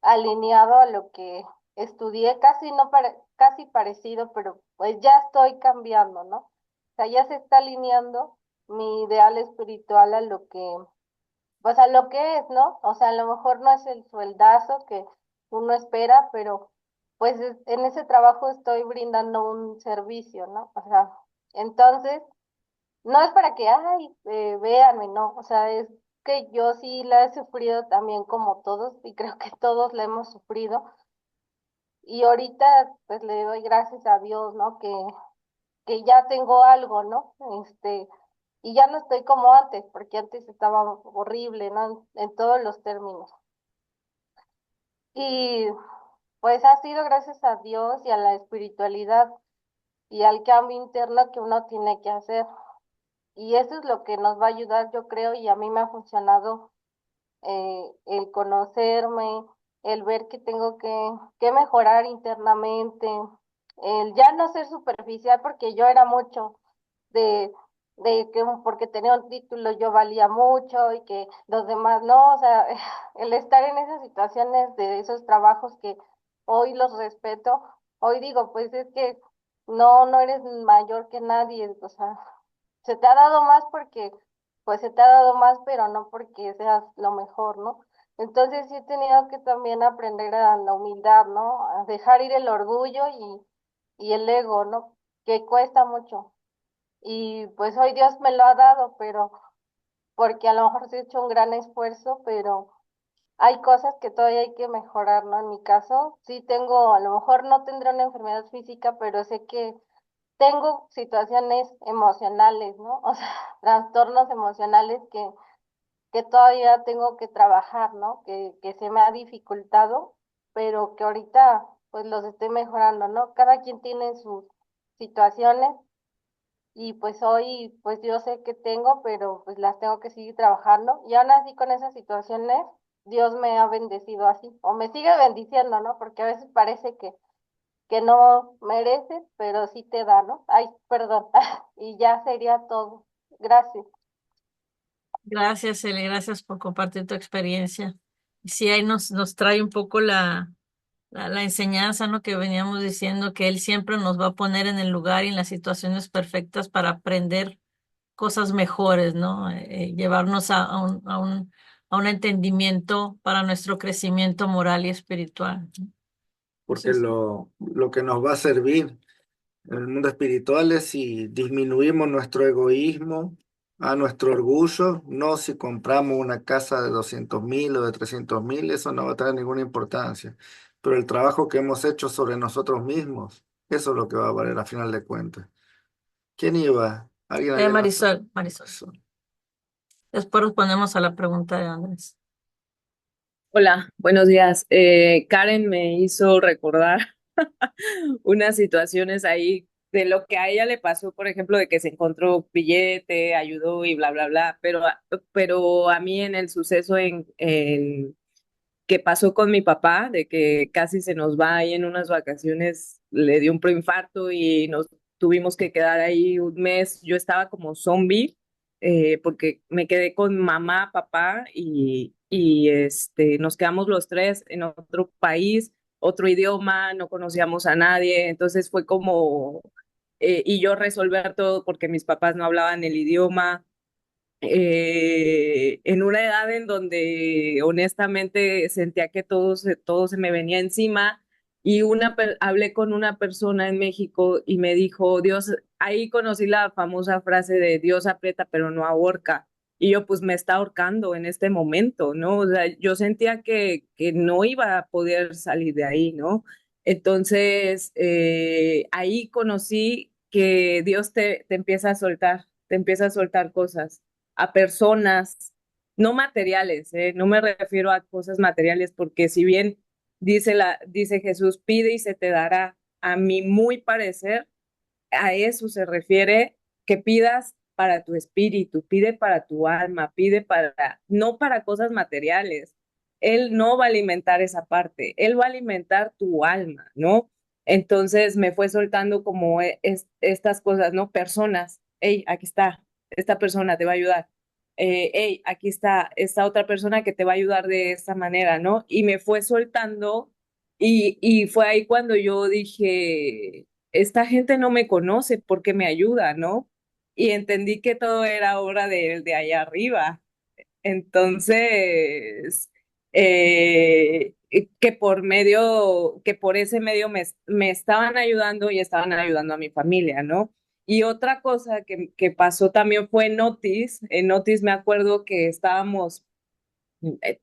alineado a lo que estudié, casi no casi parecido, pero pues ya estoy cambiando, ¿no? O sea, ya se está alineando mi ideal espiritual a lo que, pues a lo que es, ¿no? O sea, a lo mejor no es el sueldazo que uno espera, pero pues en ese trabajo estoy brindando un servicio, ¿no? O sea, entonces no es para que, ay, véanme, no, o sea, es que yo sí la he sufrido también como todos y creo que todos la hemos sufrido y ahorita pues le doy gracias a Dios, ¿no? Que ya tengo algo, ¿no? Y ya no estoy como antes, porque antes estaba horrible, ¿no? En todos los términos. Y pues ha sido gracias a Dios y a la espiritualidad y al cambio interno que uno tiene que hacer. Y eso es lo que nos va a ayudar, yo creo, y a mí me ha funcionado el conocerme, el ver que tengo que mejorar internamente, el ya no ser superficial, porque yo era mucho de, de que porque tenía un título yo valía mucho y que los demás no, o sea, el estar en esas situaciones de esos trabajos que hoy los respeto, hoy digo, pues es que no eres mayor que nadie, o sea, se te ha dado más porque, pues se te ha dado más, pero no porque seas lo mejor, ¿no? Entonces sí he tenido que también aprender a la humildad, ¿no? A dejar ir el orgullo y el ego, ¿no? Que cuesta mucho. Y pues hoy Dios me lo ha dado, pero porque a lo mejor se ha hecho un gran esfuerzo, pero hay cosas que todavía hay que mejorar, ¿no? En mi caso, sí tengo, a lo mejor no tendré una enfermedad física, pero sé que tengo situaciones emocionales, ¿no? O sea, trastornos emocionales que todavía tengo que trabajar, ¿no? Que se me ha dificultado, pero que ahorita pues los estoy mejorando, ¿no? Cada quien tiene sus situaciones y pues hoy pues yo sé que tengo, pero pues las tengo que seguir trabajando y aún así con esas situaciones Dios me ha bendecido así, o me sigue bendiciendo, ¿no? Porque a veces parece que no mereces, pero sí te da, ¿no? Ay, perdón, y ya sería todo. Gracias. Gracias, Eli, gracias por compartir tu experiencia. Y sí, ahí nos trae un poco la enseñanza, ¿no? Que veníamos diciendo que Él siempre nos va a poner en el lugar y en las situaciones perfectas para aprender cosas mejores, ¿no? Llevarnos a un entendimiento para nuestro crecimiento moral y espiritual. Porque Entonces, lo que nos va a servir en el mundo espiritual es si disminuimos nuestro egoísmo, a nuestro orgullo, no si compramos una casa de 200.000 o de 300.000, eso no va a tener ninguna importancia. Pero el trabajo que hemos hecho sobre nosotros mismos, eso es lo que va a valer a final de cuentas. ¿Quién iba? ¿Alguien había levantado? Marisol. Después respondemos a la pregunta de Andrés. Hola, buenos días. Karen me hizo recordar unas situaciones ahí de lo que a ella le pasó, por ejemplo, de que se encontró billete, ayudó y bla, bla, bla, pero a mí en el suceso que pasó con mi papá, de que casi se nos va ahí en unas vacaciones, le dio un preinfarto y nos tuvimos que quedar ahí un mes. Yo estaba como zombie, porque me quedé con mamá, papá y nos quedamos los tres en otro país, otro idioma, no conocíamos a nadie, entonces fue como, y yo resolver todo porque mis papás no hablaban el idioma, en una edad en donde honestamente sentía que todo se me venía encima y hablé con una persona en México y me dijo, Dios, ahí conocí la famosa frase de Dios aprieta pero no ahorca. Y yo pues me está ahorcando en este momento, ¿no? O sea, yo sentía que no iba a poder salir de ahí, ¿no? Entonces, ahí conocí que Dios te empieza a soltar, te empieza a soltar cosas a personas, no materiales, no me refiero a cosas materiales, porque si bien dice Jesús, pide y se te dará, a mi muy parecer, a eso se refiere que pidas para tu espíritu, pide para tu alma, pide no para cosas materiales. Él no va a alimentar esa parte, él va a alimentar tu alma, ¿no? Entonces me fue soltando como estas cosas, ¿no? Personas, hey, aquí está, esta persona te va a ayudar. Hey, aquí está esta otra persona que te va a ayudar de esta manera, ¿no? Y me fue soltando y fue ahí cuando yo dije, esta gente no me conoce porque me ayuda, ¿no? Y entendí que todo era obra de allá arriba. Entonces, que por ese medio me estaban ayudando y estaban ayudando a mi familia, ¿no? Y otra cosa que pasó también fue en Otis. En Otis me acuerdo que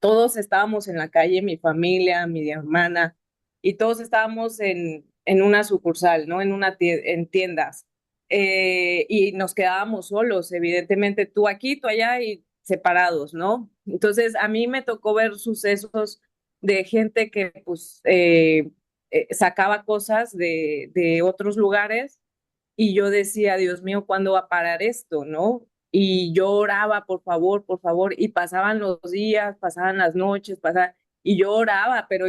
todos estábamos en la calle, mi familia, mi hermana, y todos estábamos en una sucursal, ¿no? En tiendas. Y nos quedábamos solos, evidentemente, tú aquí, tú allá y separados, ¿no? Entonces, a mí me tocó ver sucesos de gente que, pues, sacaba cosas de otros lugares y yo decía, Dios mío, ¿cuándo va a parar esto, no? Y yo oraba, por favor, y pasaban los días, pasaban las noches, y yo oraba, pero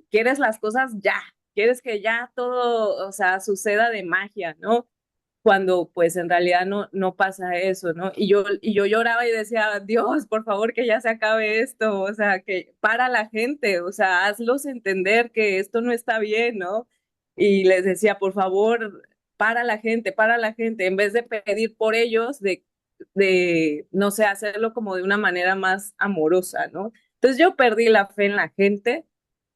quieres las cosas ya, quieres que ya todo, o sea, suceda de magia, ¿no? Cuando pues en realidad no pasa eso, ¿no? Y yo lloraba y decía, Dios, por favor, que ya se acabe esto, o sea, que para la gente, o sea, hazlos entender que esto no está bien, ¿no? Y les decía, por favor, para la gente, en vez de pedir por ellos, no sé, hacerlo como de una manera más amorosa, ¿no? Entonces yo perdí la fe en la gente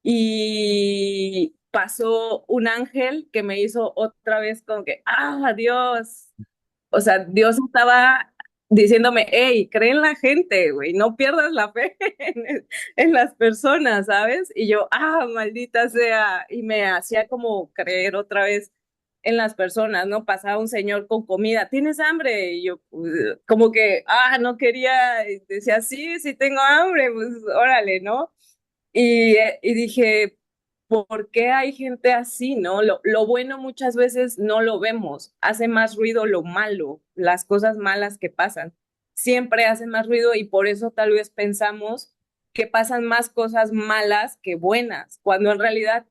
y pasó un ángel que me hizo otra vez como que, Dios. O sea, Dios estaba diciéndome, hey, cree en la gente, güey, no pierdas la fe en las personas, ¿sabes? Y yo, maldita sea, y me hacía como creer otra vez en las personas, ¿no? Pasaba un señor con comida, ¿tienes hambre? Y yo, como que, no quería, y decía, sí, sí tengo hambre, pues órale, ¿no? Y dije, ¿por qué hay gente así, no? Lo bueno muchas veces no lo vemos, hace más ruido lo malo, las cosas malas que pasan, siempre hacen más ruido y por eso tal vez pensamos que pasan más cosas malas que buenas, cuando en realidad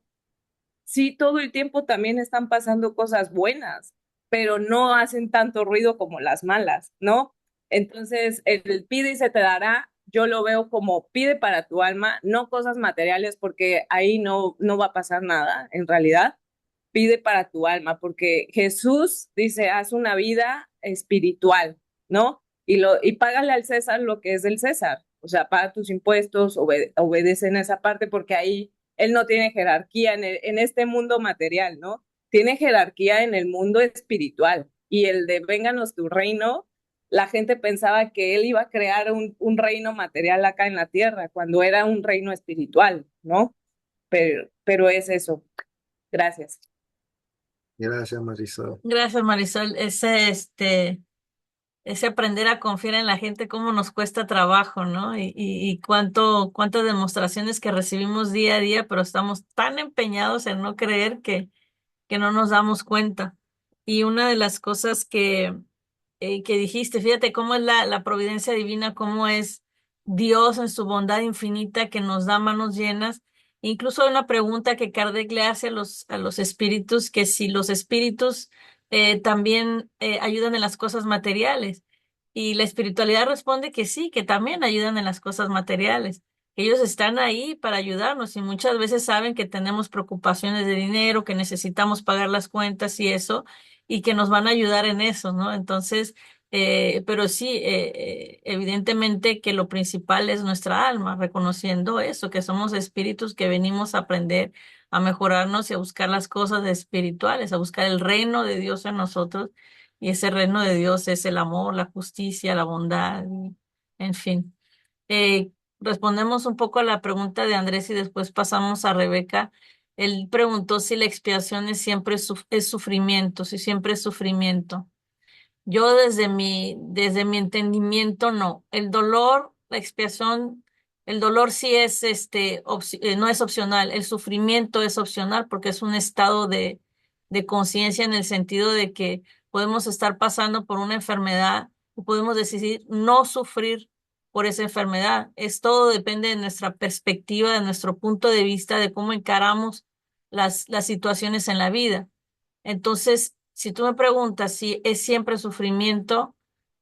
sí, todo el tiempo también están pasando cosas buenas, pero no hacen tanto ruido como las malas, ¿no? Entonces, el pide y se te dará, yo lo veo como pide para tu alma, no cosas materiales, porque ahí no va a pasar nada, en realidad. Pide para tu alma, porque Jesús dice, haz una vida espiritual, ¿no? Y págale al César lo que es del César, o sea, paga tus impuestos, obedece en esa parte, porque ahí él no tiene jerarquía en este mundo material, ¿no? Tiene jerarquía en el mundo espiritual. Y el de vénganos tu reino, la gente pensaba que él iba a crear un reino material acá en la tierra, cuando era un reino espiritual, ¿no? Pero es eso. Gracias. Gracias, Marisol. Gracias, Marisol. Ese aprender a confiar en la gente, cómo nos cuesta trabajo, ¿no? Y cuántas demostraciones que recibimos día a día, pero estamos tan empeñados en no creer que no nos damos cuenta. Y una de las cosas que dijiste, fíjate cómo es la providencia divina, cómo es Dios en su bondad infinita que nos da manos llenas. Incluso hay una pregunta que Kardec le hace a los espíritus, que si los espíritus también ayudan en las cosas materiales. Y la espiritualidad responde que sí, que también ayudan en las cosas materiales. Ellos están ahí para ayudarnos y muchas veces saben que tenemos preocupaciones de dinero, que necesitamos pagar las cuentas y eso, y que nos van a ayudar en eso, ¿no? Entonces, pero sí, evidentemente que lo principal es nuestra alma, reconociendo eso, que somos espíritus que venimos a aprender a mejorarnos y a buscar las cosas espirituales, a buscar el reino de Dios en nosotros. Y ese reino de Dios es el amor, la justicia, la bondad, en fin. Respondemos un poco a la pregunta de Andrés y después pasamos a Rebeca. Él preguntó si la expiación es siempre es sufrimiento, si siempre es sufrimiento. Yo desde mi entendimiento no. El dolor, la expiación, el dolor sí es no es opcional. El sufrimiento es opcional porque es un estado de conciencia en el sentido de que podemos estar pasando por una enfermedad y podemos decidir no sufrir por esa enfermedad. Es todo depende de nuestra perspectiva, de nuestro punto de vista, de cómo encaramos las situaciones en la vida. Entonces, si tú me preguntas si es siempre sufrimiento,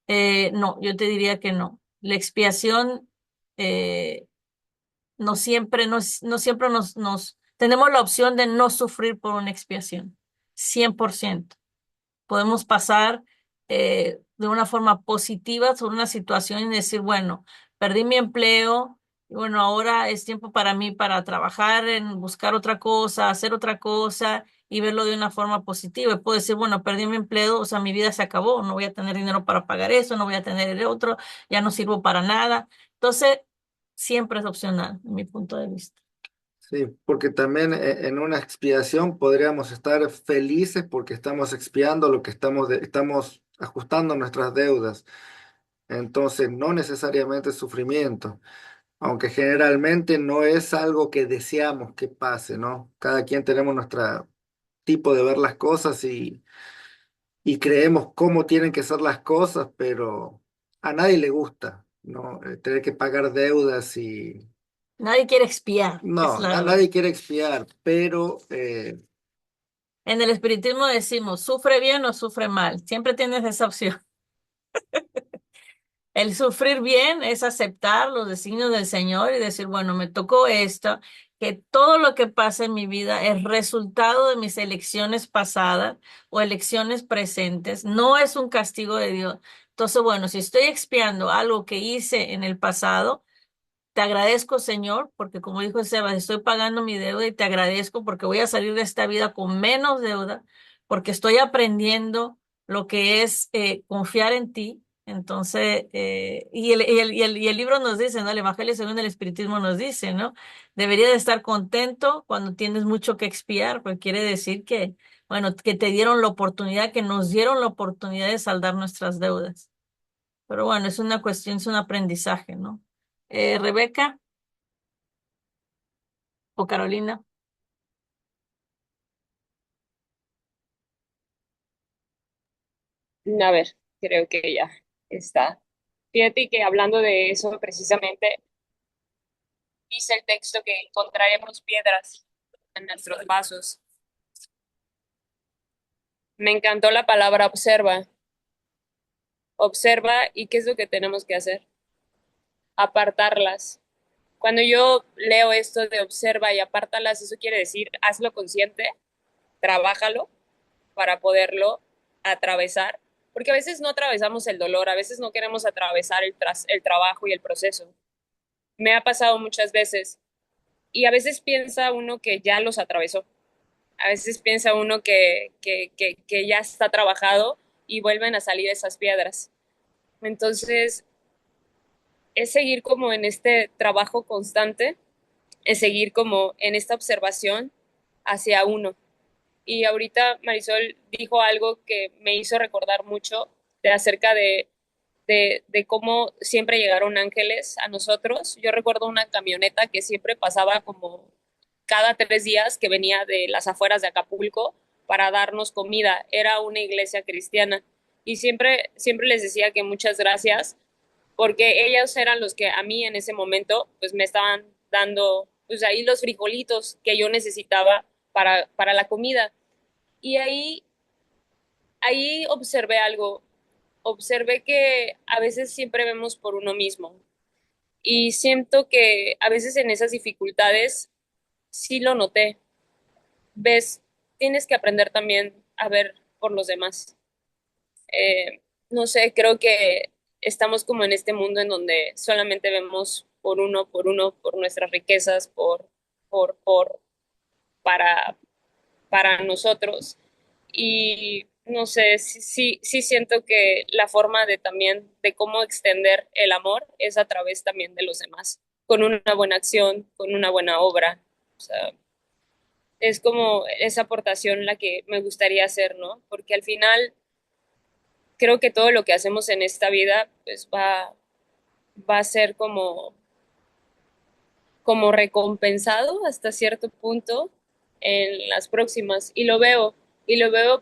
no, yo te diría que no. La expiación eh, no siempre tenemos la opción de no sufrir por una expiación, 100%. Podemos pasar de una forma positiva sobre una situación y decir, bueno, perdí mi empleo, y bueno, ahora es tiempo para mí para trabajar en buscar otra cosa, hacer otra cosa y verlo de una forma positiva. Y puedo decir, bueno, perdí mi empleo, o sea, mi vida se acabó, no voy a tener dinero para pagar eso, no voy a tener el otro, ya no sirvo para nada. Entonces, siempre es opcional, en mi punto de vista. Sí, porque también en una expiación podríamos estar felices porque estamos expiando lo que estamos ajustando nuestras deudas. Entonces, no necesariamente sufrimiento, aunque generalmente no es algo que deseamos que pase, ¿no? Cada quien tenemos nuestro tipo de ver las cosas y creemos cómo tienen que ser las cosas, pero a nadie le gusta, ¿no? Tener que pagar deudas y... Nadie quiere expiar, es No, la a verdad. nadie quiere expiar, pero En el espiritismo decimos, ¿sufre bien o sufre mal? Siempre tienes esa opción. El sufrir bien es aceptar los designios del Señor y decir, bueno, me tocó esto, que todo lo que pasa en mi vida es resultado de mis elecciones pasadas o elecciones presentes, no es un castigo de Dios. Entonces, bueno, si estoy expiando algo que hice en el pasado, te agradezco, Señor, porque como dijo Sebas, estoy pagando mi deuda y te agradezco porque voy a salir de esta vida con menos deuda, porque estoy aprendiendo lo que es confiar en ti. Entonces, y el libro nos dice, ¿no? El Evangelio según el Espiritismo nos dice, ¿no? Debería de estar contento cuando tienes mucho que expiar, porque quiere decir que, bueno, que te dieron la oportunidad, que nos dieron la oportunidad de saldar nuestras deudas. Pero bueno, es una cuestión, es un aprendizaje, ¿no? Rebeca o Carolina. A ver, creo que ya está. Fíjate que hablando de eso precisamente, dice el texto que encontraremos piedras en nuestros vasos. Me encantó la palabra observa. Observa y ¿qué es lo que tenemos que hacer? Apartarlas. Cuando yo leo esto de observa y apártalas, eso quiere decir hazlo consciente, trabájalo para poderlo atravesar, porque a veces no atravesamos el dolor, a veces no queremos atravesar el trabajo y el proceso. Me ha pasado muchas veces y a veces piensa uno que ya los atravesó, a veces piensa uno que ya está trabajado y vuelven a salir esas piedras. Entonces, es seguir como en este trabajo constante, es seguir como en esta observación hacia uno. Y ahorita Marisol dijo algo que me hizo recordar mucho de acerca de cómo siempre llegaron ángeles a nosotros. Yo recuerdo una camioneta que siempre pasaba como cada 3 días que venía de las afueras de Acapulco para darnos comida. Era una iglesia cristiana. Y siempre les decía que muchas gracias, porque ellos eran los que a mí en ese momento pues me estaban dando pues ahí los frijolitos que yo necesitaba para la comida. Y ahí observé algo, observé que a veces siempre vemos por uno mismo y siento que a veces en esas dificultades sí lo noté. Ves, tienes que aprender también a ver por los demás. No sé, creo que estamos como en este mundo en donde solamente vemos por nuestras riquezas, para, para nosotros. Y no sé, sí siento que la forma de también, de cómo extender el amor es a través también de los demás, con una buena acción, con una buena obra. O sea, es como esa aportación la que me gustaría hacer, ¿no? Porque al final creo que todo lo que hacemos en esta vida pues va a ser como recompensado hasta cierto punto en las próximas. Y lo veo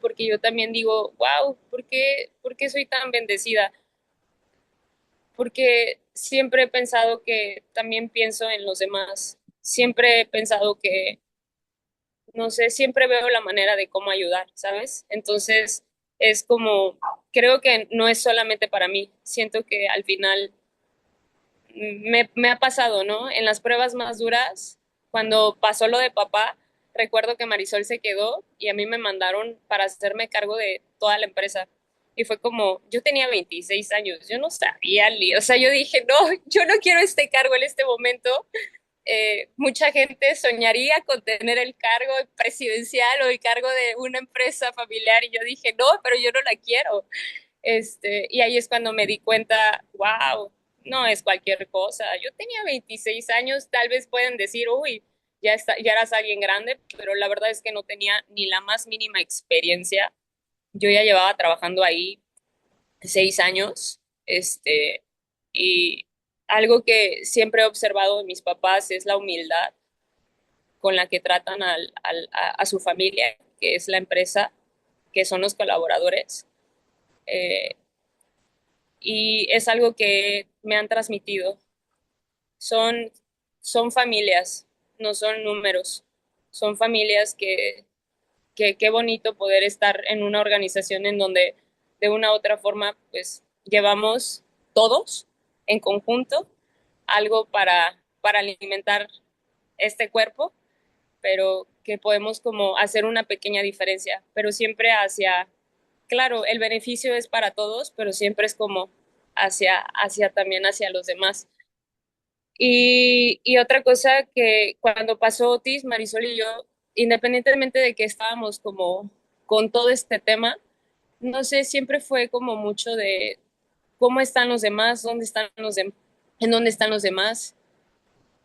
porque yo también digo, wow, por qué soy tan bendecida? Porque siempre he pensado que también pienso en los demás. Siempre he pensado que, no sé, siempre veo la manera de cómo ayudar, ¿sabes? Entonces, es como, creo que no es solamente para mí. Siento que al final me ha pasado, ¿no? En las pruebas más duras, cuando pasó lo de papá, recuerdo que Marisol se quedó y a mí me mandaron para hacerme cargo de toda la empresa. Y fue como, yo tenía 26 años, yo no sabía, o sea, yo dije, no, yo no quiero este cargo en este momento. Mucha gente soñaría con tener el cargo presidencial o el cargo de una empresa familiar y yo dije, no, pero yo no la quiero. Y ahí es cuando me di cuenta, wow, no es cualquier cosa. Yo tenía 26 años, tal vez pueden decir, uy, ya eras alguien grande, pero la verdad es que no tenía ni la más mínima experiencia. Yo ya llevaba trabajando ahí 6 años, y algo que siempre he observado de mis papás es la humildad con la que tratan a su familia, que es la empresa, que son los colaboradores. Eh, y es algo que me han transmitido. Son, son familias, no son números, son familias que qué bonito poder estar en una organización en donde de una u otra forma pues llevamos todos en conjunto algo para alimentar este cuerpo, pero que podemos como hacer una pequeña diferencia, pero siempre hacia, claro, el beneficio es para todos, pero siempre es como hacia también hacia los demás. Y otra cosa que cuando pasó Otis, Marisol y yo, independientemente de que estábamos como con todo este tema, no sé, siempre fue como mucho de cómo están los demás, en dónde están los demás.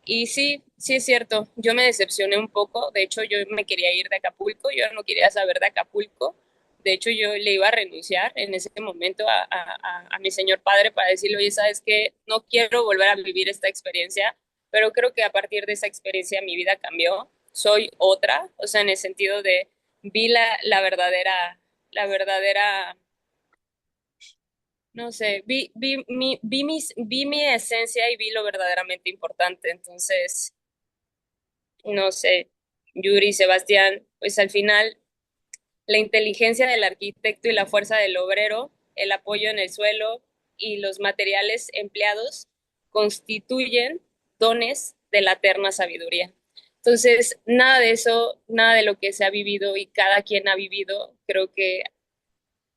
Y sí, sí es cierto, yo me decepcioné un poco, de hecho yo me quería ir de Acapulco, yo no quería saber de Acapulco, de hecho yo le iba a renunciar en ese momento a mi señor padre para decirle, oye, ¿sabes qué? No quiero volver a vivir esta experiencia, pero creo que a partir de esa experiencia mi vida cambió, soy otra, o sea, en el sentido de vi la verdadera, no sé, vi mi esencia y vi lo verdaderamente importante, entonces no sé, Yuri, Sebastián, pues al final la inteligencia del arquitecto y la fuerza del obrero, el apoyo en el suelo y los materiales empleados constituyen dones de la eterna sabiduría. Entonces, nada de eso, nada de lo que se ha vivido y cada quien ha vivido, creo que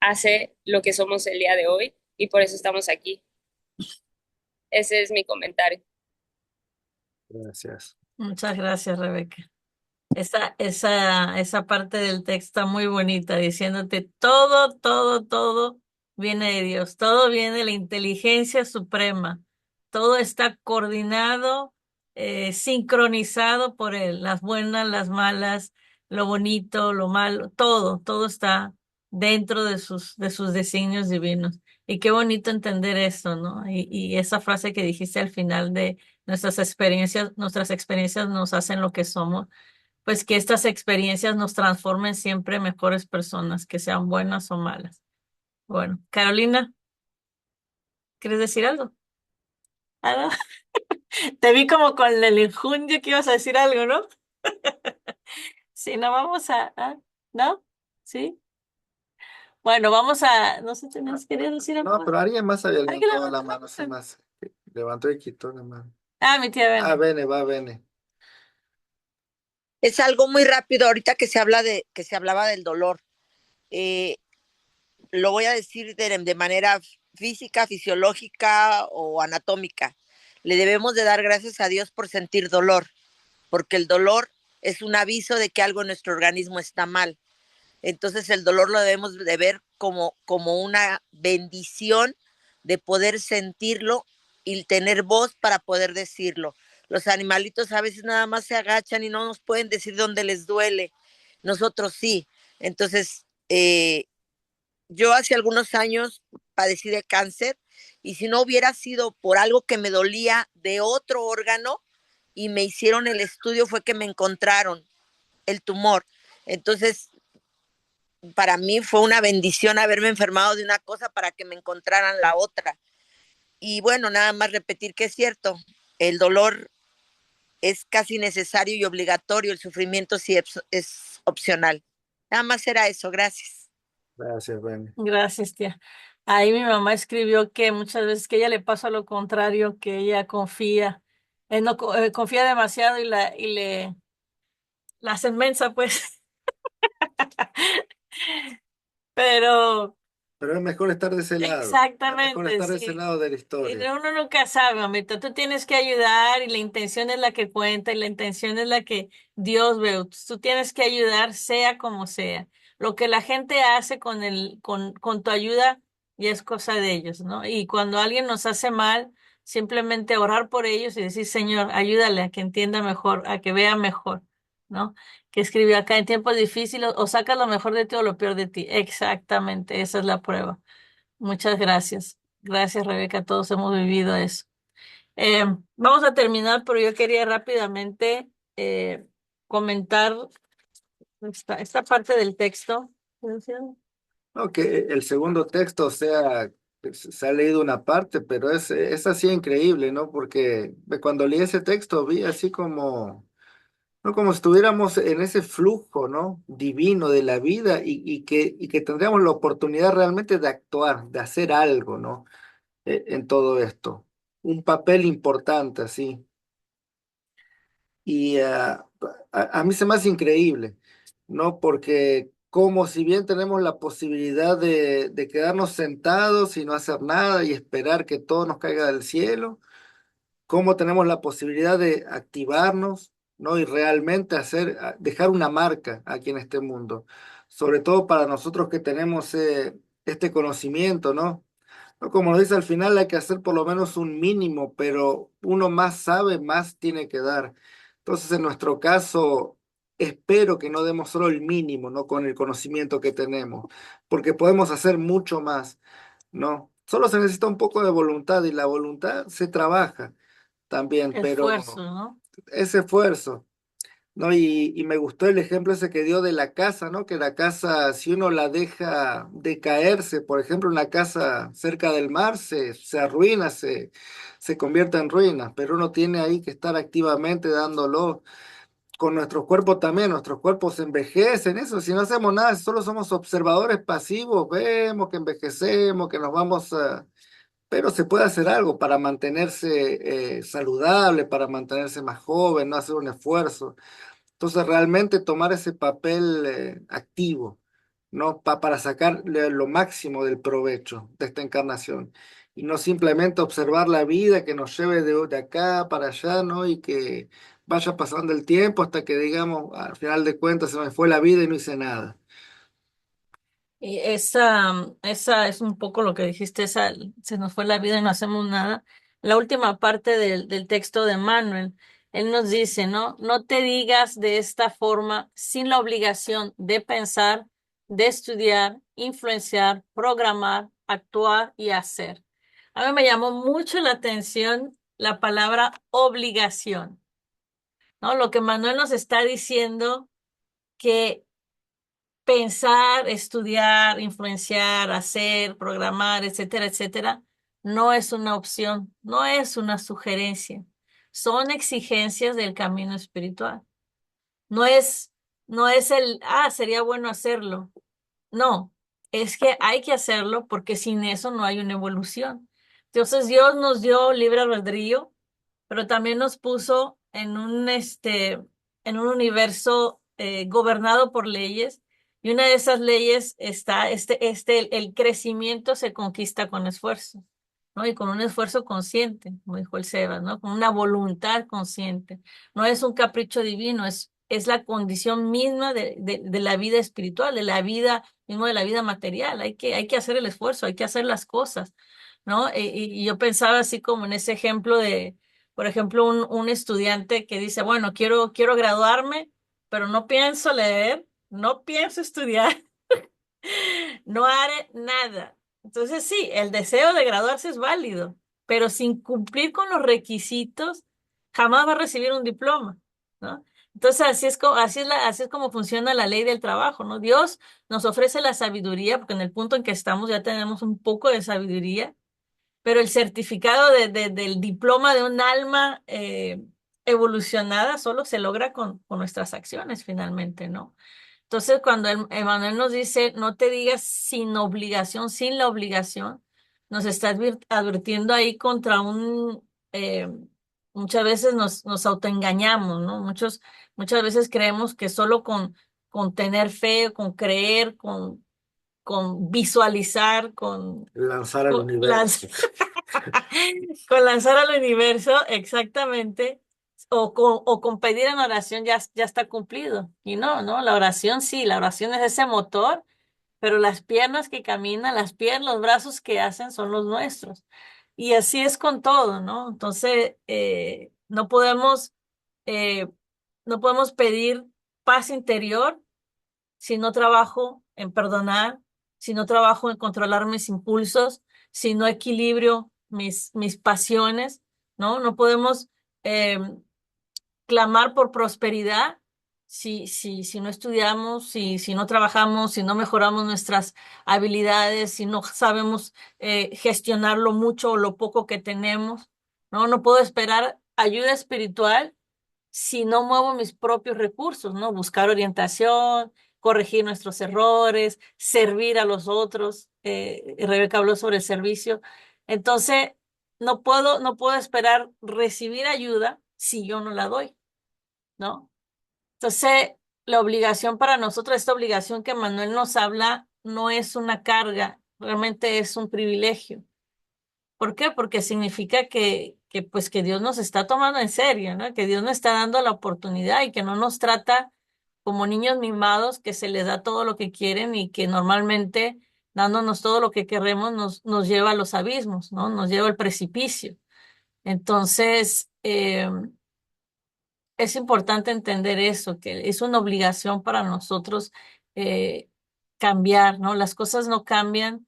hace lo que somos el día de hoy y por eso estamos aquí. Ese es mi comentario. Gracias. Muchas gracias, Rebeca. Esa parte del texto está muy bonita, diciéndote todo, todo, todo viene de Dios, todo viene de la inteligencia suprema, todo está coordinado, sincronizado por Él, las buenas, las malas, lo bonito, lo malo, todo está dentro de sus designios divinos. Y qué bonito entender eso, ¿no? Y esa frase que dijiste al final de nuestras experiencias nos hacen lo que somos, pues que estas experiencias nos transformen siempre en mejores personas, que sean buenas o malas. Bueno, Carolina, ¿quieres decir algo? Ah, no. Te vi como con el enjundia que ibas a decir algo, ¿no? Sí, no vamos ¿no? ¿Sí? Bueno, no sé, ¿querías decir algo No, más? pero alguien más había ¿Alguien levantado la levantó la mano, sin mano? más. Levantó y quitó la mano. Mi tía Ah, Bene. Bene, va, Bene. Es algo muy rápido ahorita que se hablaba del dolor. Eh, lo voy a decir de manera física, fisiológica o anatómica. Le debemos de dar gracias a Dios por sentir dolor, porque el dolor es un aviso de que algo en nuestro organismo está mal. Entonces el dolor lo debemos de ver como una bendición de poder sentirlo y tener voz para poder decirlo. Los animalitos a veces nada más se agachan y no nos pueden decir dónde les duele. Nosotros sí. Entonces, yo hace algunos años padecí de cáncer y si no hubiera sido por algo que me dolía de otro órgano y me hicieron el estudio fue que me encontraron el tumor. Entonces, para mí fue una bendición haberme enfermado de una cosa para que me encontraran la otra. Y bueno, nada más repetir que es cierto, el dolor es casi necesario y obligatorio, el sufrimiento sí es opcional. Nada más era eso, gracias. Gracias, Bene. Gracias, tía. Ahí mi mamá escribió que muchas veces que ella le pasa lo contrario, que ella confía, no, confía demasiado la hace mensa, pues. Pero Pero es mejor estar de ese lado. Es mejor exactamente, estar de ese sí. lado de la Y historia. uno nunca sabe, mamita. Tú tienes que ayudar y la intención es la que cuenta y la intención es la que Dios ve. Tú tienes que ayudar sea como sea. Lo que la gente hace con tu ayuda ya es cosa de ellos, ¿no? Y cuando alguien nos hace mal, simplemente orar por ellos y decir, Señor, ayúdale a que entienda mejor, a que vea mejor, ¿no? Que escribió acá en tiempos difíciles, o sacas lo mejor de ti o lo peor de ti. Exactamente, esa es la prueba. Muchas gracias. Gracias, Rebeca. Todos hemos vivido eso. Eh, Vamos a terminar, pero yo quería rápidamente comentar esta parte del texto. No, que el segundo texto, o sea, se ha leído una parte, pero es así increíble, ¿no? Porque cuando leí ese texto vi así como, ¿no? Como si estuviéramos en ese flujo, ¿no? Divino de la vida y que tendríamos la oportunidad realmente de actuar, de hacer algo, ¿no? En todo esto. Un papel importante, así. Y a mí se me hace increíble, ¿no? Porque como si bien tenemos la posibilidad de quedarnos sentados y no hacer nada y esperar que todo nos caiga del cielo, cómo tenemos la posibilidad de activarnos, ¿no? Y realmente dejar una marca aquí en este mundo, sobre todo para nosotros que tenemos este conocimiento, ¿no? No, como lo dice al final, hay que hacer por lo menos un mínimo, pero uno más sabe, más tiene que dar. Entonces, en nuestro caso, espero que no demos solo el mínimo, ¿no? Con el conocimiento que tenemos, porque podemos hacer mucho más, ¿no? Solo se necesita un poco de voluntad y la voluntad se trabaja también, Esfuerzo, pero ¿no? es esfuerzo. ¿No? Y me gustó el ejemplo ese que dio de la casa, ¿no? Que la casa, si uno la deja decaerse, por ejemplo, una casa cerca del mar, se arruina, se convierte en ruinas, pero uno tiene ahí que estar activamente dándolo. Con nuestros cuerpos también, nuestros cuerpos envejecen, eso, si no hacemos nada, si solo somos observadores pasivos, vemos que envejecemos, que nos vamos a... Pero se puede hacer algo para mantenerse saludable, para mantenerse más joven, no hacer un esfuerzo. Entonces, realmente tomar ese papel activo, ¿no? Para sacar lo máximo del provecho de esta encarnación. Y no simplemente observar la vida que nos lleve de acá para allá, ¿no? Y que vaya pasando el tiempo hasta que, digamos, al final de cuentas se me fue la vida y no hice nada. Y esa es un poco lo que dijiste, se nos fue la vida y no hacemos nada. La última parte del texto de Manuel, él nos dice, ¿no? No te digas de esta forma sin la obligación de pensar, de estudiar, influenciar, programar, actuar y hacer. A mí me llamó mucho la atención la palabra obligación, ¿no? Lo que Manuel nos está diciendo que pensar, estudiar, influenciar, hacer, programar, etcétera, etcétera, no es una opción, no es una sugerencia. Son exigencias del camino espiritual. No es, no es sería bueno hacerlo. No, es que hay que hacerlo porque sin eso no hay una evolución. Entonces Dios nos dio libre albedrío, pero también nos puso en un universo gobernado por leyes, y una de esas leyes está, el crecimiento se conquista con esfuerzo, ¿no? Y con un esfuerzo consciente, como dijo el Sebas, ¿no? Con una voluntad consciente. No es un capricho divino, es la condición misma de la vida espiritual, de la vida, mismo de la vida material. Hay que hacer el esfuerzo, hay que hacer las cosas, ¿no? Y yo pensaba así como en ese ejemplo de, por ejemplo, un estudiante que dice, bueno, quiero graduarme, pero no pienso leer, no pienso estudiar, no haré nada. Entonces sí, el deseo de graduarse es válido, pero sin cumplir con los requisitos, jamás va a recibir un diploma, ¿no? Entonces así es como funciona la ley del trabajo, ¿no? Dios nos ofrece la sabiduría, porque en el punto en que estamos ya tenemos un poco de sabiduría, pero el certificado del diploma de un alma evolucionada solo se logra con nuestras acciones finalmente, ¿no? Entonces, cuando Emanuel nos dice, no te digas sin obligación, sin la obligación, nos está advirtiendo ahí contra muchas veces nos autoengañamos, ¿no? Muchas veces creemos que solo con tener fe, con creer, con visualizar, Lanzar al con, universo. con lanzar al universo, exactamente, o con pedir en oración ya está cumplido. Y no, ¿no? La oración sí, la oración es ese motor, pero las piernas que caminan, las piernas, los brazos que hacen son los nuestros. Y así es con todo, ¿no? Entonces, eh, no podemos pedir paz interior si no trabajo en perdonar, si no trabajo en controlar mis impulsos, si no equilibrio mis pasiones, ¿no? No podemos eh, clamar por prosperidad si no estudiamos, si no trabajamos, si no mejoramos nuestras habilidades, si no sabemos gestionar lo mucho o lo poco que tenemos, ¿no? No puedo esperar ayuda espiritual si no muevo mis propios recursos, ¿no? Buscar orientación, corregir nuestros errores, servir a los otros. Rebeca habló sobre el servicio. Entonces, no puedo esperar recibir ayuda si yo no la doy, ¿no? Entonces, la obligación para nosotros, esta obligación que Manuel nos habla, no es una carga, realmente es un privilegio. ¿Por qué? Porque significa pues que Dios nos está tomando en serio, ¿no? Que Dios nos está dando la oportunidad y que no nos trata como niños mimados que se les da todo lo que quieren y que normalmente dándonos todo lo que queremos nos lleva a los abismos, ¿no? Nos lleva al precipicio. Entonces, es importante entender eso, que es una obligación para nosotros eh, cambiar, ¿no? Las cosas no cambian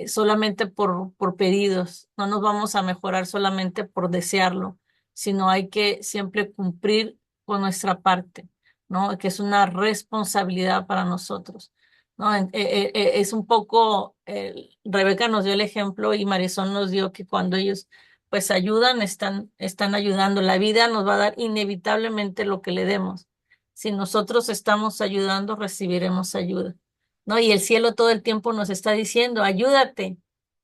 solamente por pedidos. No nos vamos a mejorar solamente por desearlo, sino hay que siempre cumplir con nuestra parte, ¿no? Que es una responsabilidad para nosotros, ¿no? Es un poco, Rebeca nos dio el ejemplo y Marisol nos dio que cuando ellos pues ayudan, están ayudando. La vida nos va a dar inevitablemente lo que le demos. Si nosotros estamos ayudando, recibiremos ayuda. ¿No? Y el cielo todo el tiempo nos está diciendo, ayúdate,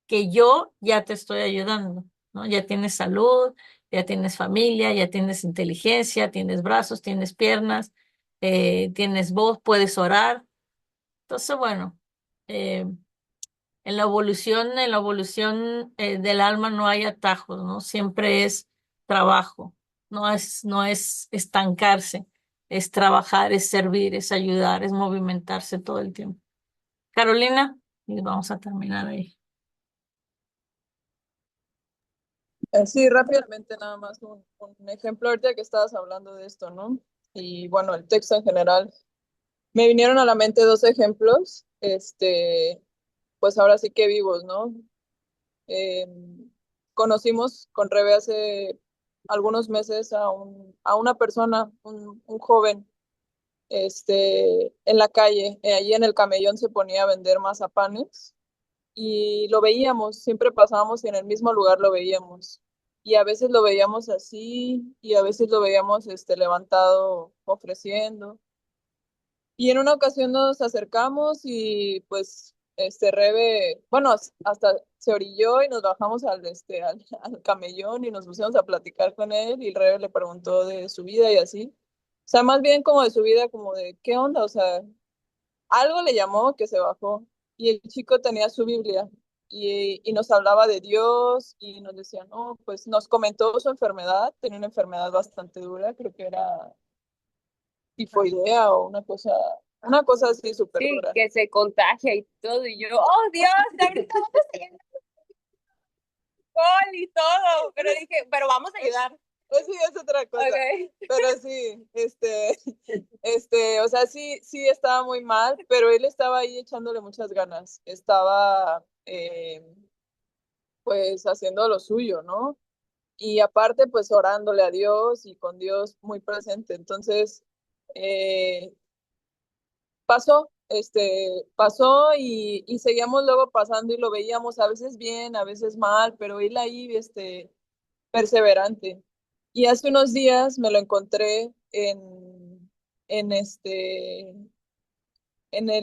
que yo ya te estoy ayudando, ¿no? Ya tienes salud, ya tienes familia, ya tienes inteligencia, tienes brazos, tienes piernas, tienes voz, puedes orar. Entonces, bueno, eh, en la evolución del alma no hay atajos, ¿no? Siempre es trabajo, no es estancarse, es trabajar, es servir, es ayudar, es movimentarse todo el tiempo. Carolina, y vamos a terminar ahí. Sí, rápidamente nada más un ejemplo ahorita que estabas hablando de esto, ¿no? Y bueno, el texto en general. Me vinieron a la mente dos ejemplos, pues ahora sí que vivos, ¿no? Eh, Conocimos con Rebe hace algunos meses a una persona, un joven, en la calle, allí en el camellón se ponía a vender mazapanes y lo veíamos, siempre pasábamos y en el mismo lugar lo veíamos. Y a veces lo veíamos así y a veces lo veíamos levantado ofreciendo. Y en una ocasión nos acercamos y pues Rebe, bueno, hasta se orilló y nos bajamos al camellón y nos pusimos a platicar con él y Rebe le preguntó de su vida y así. O sea, más bien como de su vida, como de qué onda, o sea, algo le llamó que se bajó y el chico tenía su Biblia y nos hablaba de Dios y nos decía, no, pues nos comentó su enfermedad, tenía una enfermedad bastante dura, creo que era tifoidea o una cosa así súper Sí, dura. que se contagia y todo, y yo, oh Dios, ahorita vamos a llegar alcohol y todo, pero dije, pero vamos a ayudar. Pues sí, es otra cosa. Okay. Pero sí, o sea, sí estaba muy mal, pero él estaba ahí echándole muchas ganas. Estaba, pues, haciendo lo suyo, ¿no? Y aparte, pues, orándole a Dios y con Dios muy presente. Entonces, eh, pasó y seguíamos luego pasando y lo veíamos a veces bien, a veces mal, pero él ahí, perseverante. Y hace unos días me lo encontré en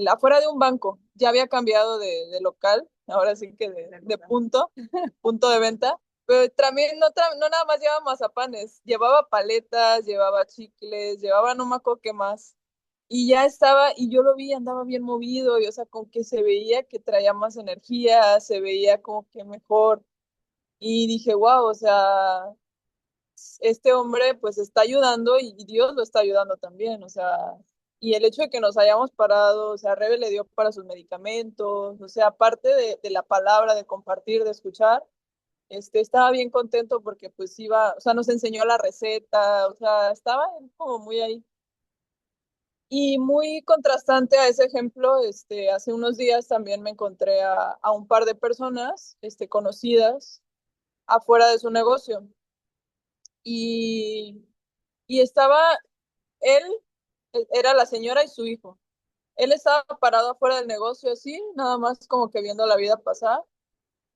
afuera de un banco. Ya había cambiado de local, ahora sí que de punto de venta. Pero también no nada más llevaba mazapanes, llevaba paletas, llevaba chicles, llevaba no me acuerdo qué más. Y ya estaba, y yo lo vi, andaba bien movido, y o sea, como que se veía que traía más energía, se veía como que mejor. Y dije, wow, o sea, este hombre pues está ayudando y Dios lo está ayudando también, o sea, y el hecho de que nos hayamos parado, o sea, Rebe le dio para sus medicamentos, o sea, aparte de la palabra, de compartir, de escuchar, estaba bien contento porque pues iba, o sea, nos enseñó la receta, o sea, estaba como muy ahí. Y muy contrastante a ese ejemplo, hace unos días también me encontré a un par de personas, conocidas, afuera de su negocio. Y, y estaba él, era la señora y su hijo. Él estaba parado afuera del negocio así, nada más como que viendo la vida pasar.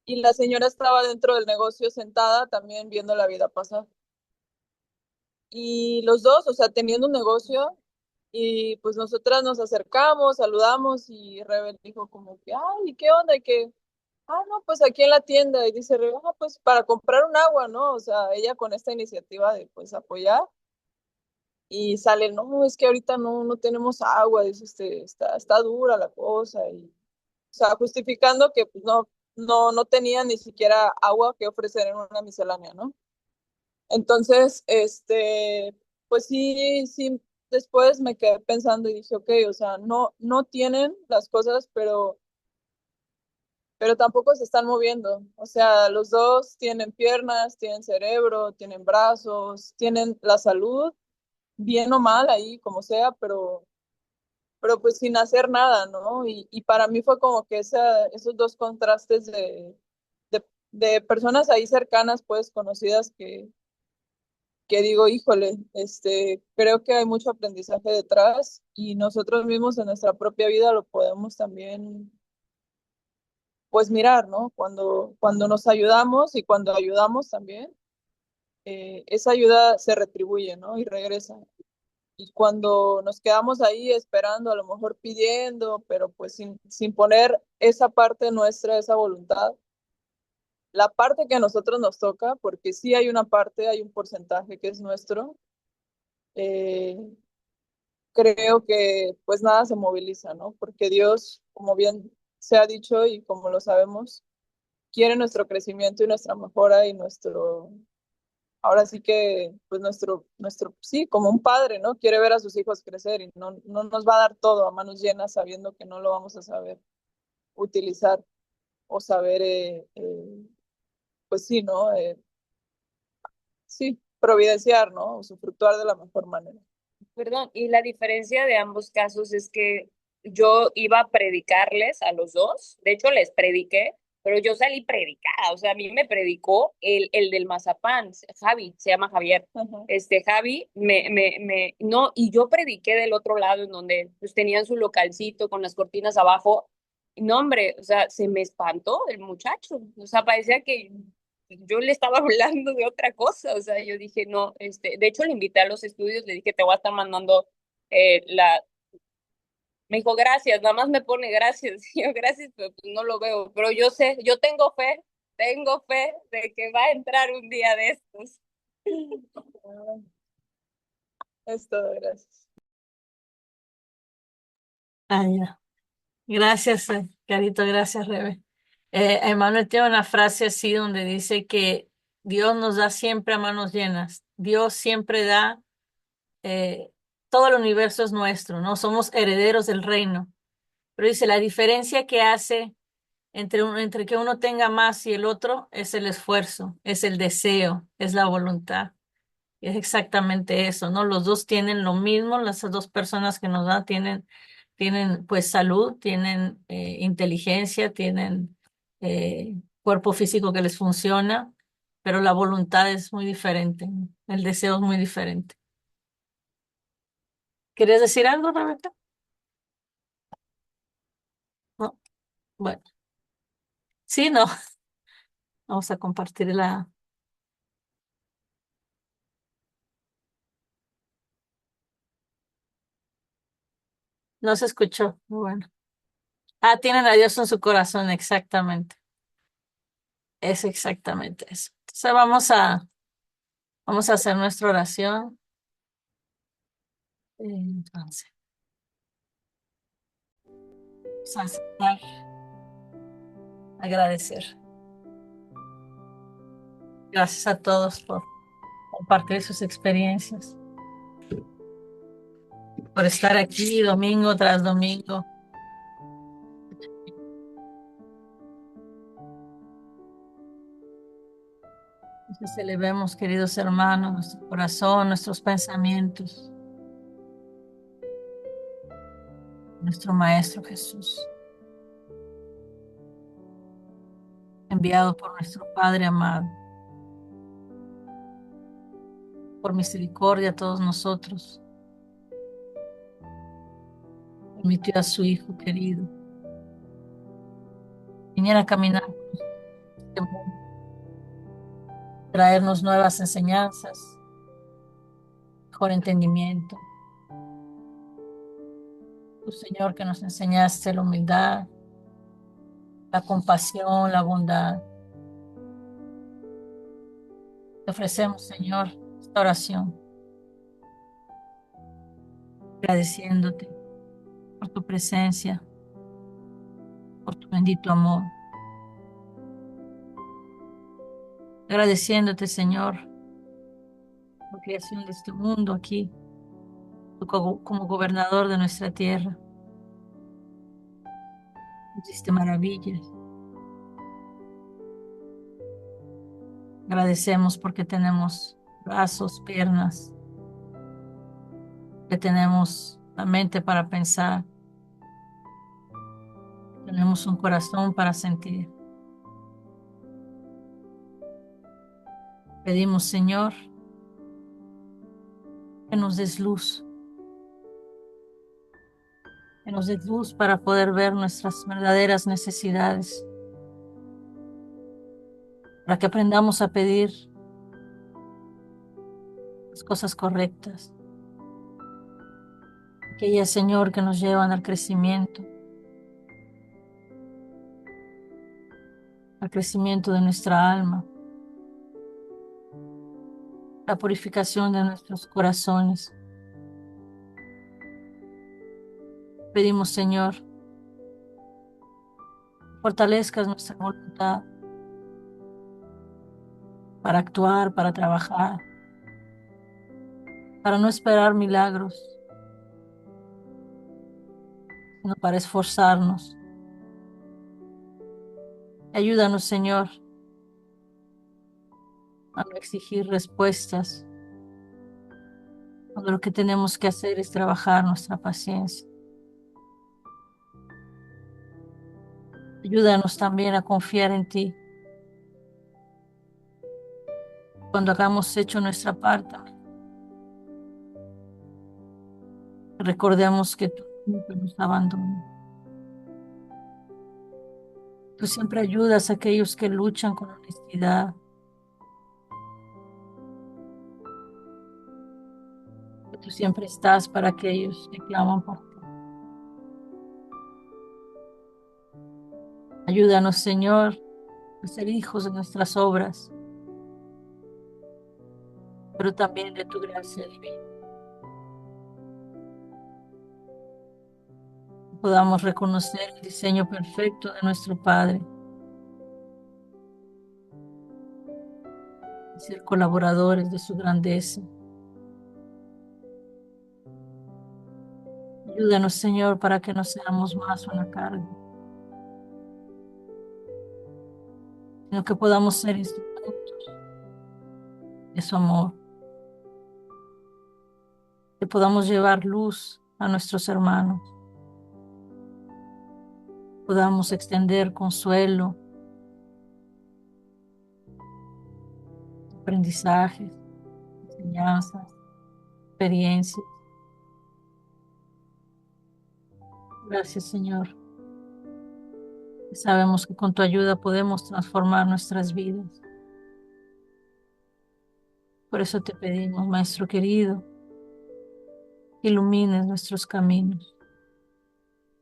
Y la señora estaba dentro del negocio sentada también viendo la vida pasar. Y los dos, o sea, teniendo un negocio, y pues nosotras nos acercamos, saludamos y Rebel dijo como que, ay, ¿qué onda? Y que, no, pues aquí en la tienda. Y dice Rebel, pues para comprar un agua, ¿no? O sea, ella con esta iniciativa de pues apoyar. Y sale, no, es que ahorita no tenemos agua, dice, está dura la cosa. Y, o sea, justificando que pues no, no tenía ni siquiera agua que ofrecer en una miscelánea, ¿no? Entonces, pues sí, después me quedé pensando y dije, ok, o sea, no tienen las cosas, pero tampoco se están moviendo. O sea, los dos tienen piernas, tienen cerebro, tienen brazos, tienen la salud, bien o mal ahí, como sea, pero pues sin hacer nada, ¿no? Y para mí fue como que esos dos contrastes de personas ahí cercanas, pues conocidas que digo, híjole, creo que hay mucho aprendizaje detrás y nosotros mismos en nuestra propia vida lo podemos también, pues mirar, ¿no? Cuando nos ayudamos y cuando ayudamos también, esa ayuda se retribuye, ¿no? Y regresa. Y cuando nos quedamos ahí esperando, a lo mejor pidiendo, pero pues sin poner esa parte nuestra, esa voluntad, la parte que a nosotros nos toca, porque sí hay una parte, hay un porcentaje que es nuestro, eh, creo que pues nada se moviliza, ¿no? Porque Dios, como bien se ha dicho y como lo sabemos, quiere nuestro crecimiento y nuestra mejora y ahora sí que, pues sí, como un padre, ¿no? Quiere ver a sus hijos crecer y no nos va a dar todo a manos llenas sabiendo que no lo vamos a saber utilizar o saber, pues sí, ¿no? Sí, providenciar, ¿no? Usufructuar de la mejor manera. Perdón, y la diferencia de ambos casos es que yo iba a predicarles a los dos, de hecho les prediqué, pero yo salí predicada, o sea, a mí me predicó el del mazapán, Javi, se llama Javier. Ajá. Javi, no, y yo prediqué del otro lado, en donde pues tenían su localcito con las cortinas abajo. No, hombre, o sea, se me espantó el muchacho, o sea, parecía que yo le estaba hablando de otra cosa, o sea, yo dije, no, de hecho le invité a los estudios, le dije, te voy a estar mandando me dijo, gracias, nada más me pone gracias, y yo, gracias, pero pues no lo veo, pero yo sé, yo tengo fe de que va a entrar un día de estos. Es todo, gracias. Ah, ya. Gracias, Carito, gracias, Rebe. Emmanuel tiene una frase así donde dice que Dios nos da siempre a manos llenas. Dios siempre da, eh, todo el universo es nuestro, ¿no? Somos herederos del reino. Pero dice, la diferencia que hace entre que uno tenga más y el otro es el esfuerzo, es el deseo, es la voluntad. Y es exactamente eso, ¿no? Los dos tienen lo mismo, las dos personas que nos dan tienen pues salud, tienen inteligencia, tienen cuerpo físico que les funciona, pero la voluntad es muy diferente, ¿no? El deseo es muy diferente. ¿Quieres decir algo, Rebeca? No, bueno, sí, no, vamos a compartir no se escuchó, bueno. Ah, tienen a Dios en su corazón, exactamente, es exactamente eso. Entonces vamos a hacer nuestra oración. Entonces, vamos a aceptar, agradecer. Gracias a todos por compartir sus experiencias, por estar aquí domingo tras domingo. Entonces elevemos, queridos hermanos, nuestro corazón, nuestros pensamientos, nuestro Maestro Jesús, enviado por nuestro Padre amado, por misericordia a todos nosotros, permitió a su Hijo querido viniera a caminar por este mundo, traernos nuevas enseñanzas, mejor entendimiento. Tú, Señor, que nos enseñaste la humildad, la compasión, la bondad. Te ofrecemos, Señor, esta oración, agradeciéndote por tu presencia, por tu bendito amor. agradeciéndote, Señor, por la creación de este mundo aquí, tú como gobernador de nuestra tierra. Hiciste maravillas. Agradecemos porque tenemos brazos, piernas, que tenemos la mente para pensar, tenemos un corazón para sentir. Pedimos, Señor, que nos des luz, que nos des luz para poder ver nuestras verdaderas necesidades, para que aprendamos a pedir las cosas correctas, aquellas, Señor, que nos llevan al crecimiento de nuestra alma, la purificación de nuestros corazones. Pedimos, Señor, fortalezcas nuestra voluntad para actuar, para trabajar, para no esperar milagros, sino para esforzarnos. Ayúdanos, Señor, a no exigir respuestas, cuando lo que tenemos que hacer es trabajar nuestra paciencia. Ayúdanos también a confiar en ti. Cuando hagamos hecho nuestra parte, recordemos que tú nunca nos abandonas. Tú siempre ayudas a aquellos que luchan con honestidad. Tú siempre estás para aquellos que claman por ti. Ayúdanos, Señor, a ser hijos de nuestras obras, pero también de tu gracia divina. Podamos reconocer el diseño perfecto de nuestro Padre y ser colaboradores de su grandeza. Ayúdanos, Señor, para que no seamos más una carga, sino que podamos ser instrumentos de su amor, que podamos llevar luz a nuestros hermanos, podamos extender consuelo, aprendizajes, enseñanzas, experiencias. Gracias, Señor. Sabemos que con tu ayuda podemos transformar nuestras vidas. Por eso te pedimos, Maestro querido, que ilumines nuestros caminos,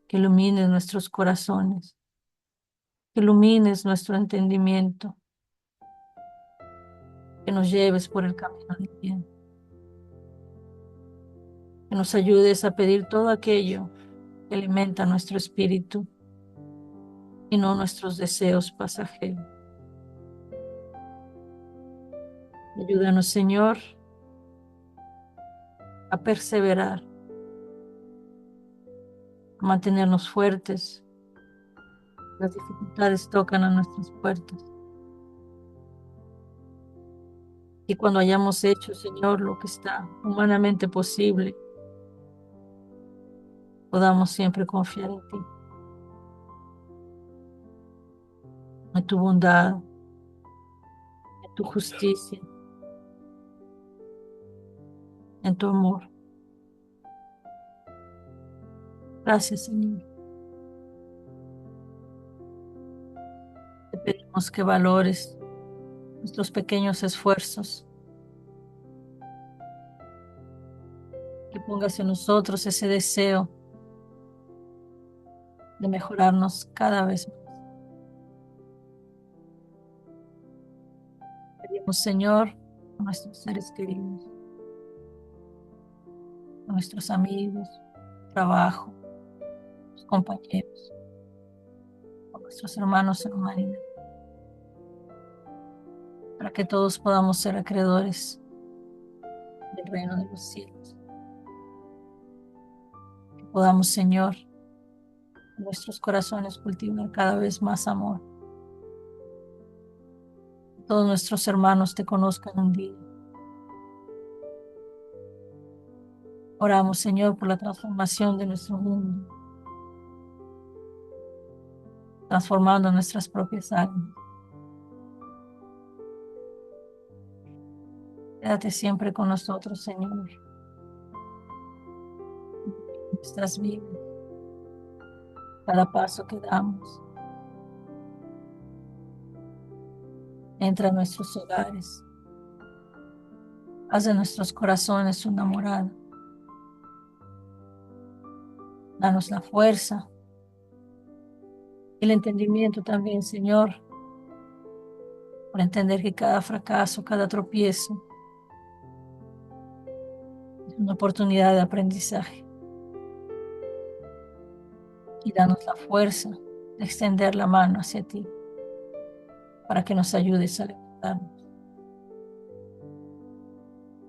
que ilumines nuestros corazones, que ilumines nuestro entendimiento, que nos lleves por el camino del bien, que nos ayudes a pedir todo aquello que alimenta nuestro espíritu y no nuestros deseos pasajeros. Ayúdanos, Señor, a perseverar, a mantenernos fuertes. Las dificultades tocan a nuestras puertas. Y cuando hayamos hecho, Señor, lo que está humanamente posible, podamos siempre confiar en ti, en tu bondad, en tu justicia, en tu amor. Gracias, Señor. Te pedimos que valores nuestros pequeños esfuerzos, que pongas en nosotros ese deseo de mejorarnos cada vez más. Pedimos, Señor, a nuestros seres queridos, a nuestros amigos, trabajo, los compañeros, a nuestros hermanos en humanidad, para que todos podamos ser acreedores del reino de los cielos. Que podamos, Señor, en nuestros corazones cultivar cada vez más amor. Que todos nuestros hermanos te conozcan un día. Oramos, Señor, por la transformación de nuestro mundo, transformando nuestras propias almas. Quédate siempre con nosotros, Señor, en nuestras vidas, cada paso que damos. Entra a nuestros hogares, haz de nuestros corazones una morada. Danos la fuerza y el entendimiento también, Señor, por entender que cada fracaso, cada tropiezo es una oportunidad de aprendizaje. Y danos la fuerza de extender la mano hacia ti para que nos ayudes a levantarnos.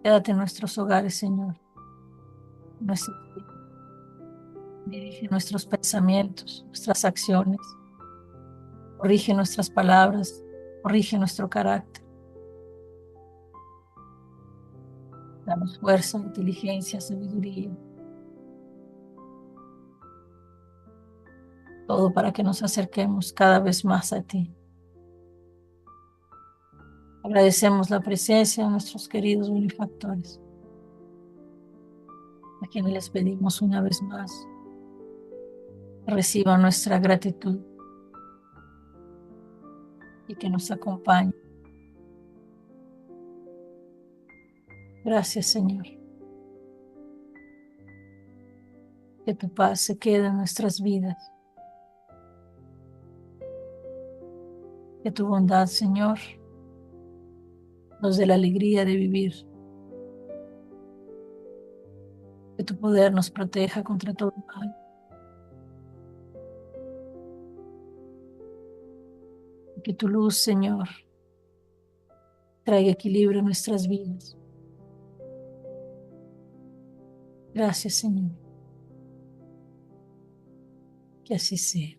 Quédate en nuestros hogares, Señor. Dirige nuestros pensamientos, nuestras acciones. Corrige nuestras palabras, corrige nuestro carácter. Danos fuerza, inteligencia, sabiduría. Todo para que nos acerquemos cada vez más a ti. Agradecemos la presencia de nuestros queridos benefactores, a quienes les pedimos una vez más que reciban nuestra gratitud y que nos acompañen. Gracias, Señor. Que tu paz se quede en nuestras vidas. Que tu bondad, Señor, nos dé la alegría de vivir. Que tu poder nos proteja contra todo mal. Que tu luz, Señor, traiga equilibrio en nuestras vidas. Gracias, Señor. Que así sea.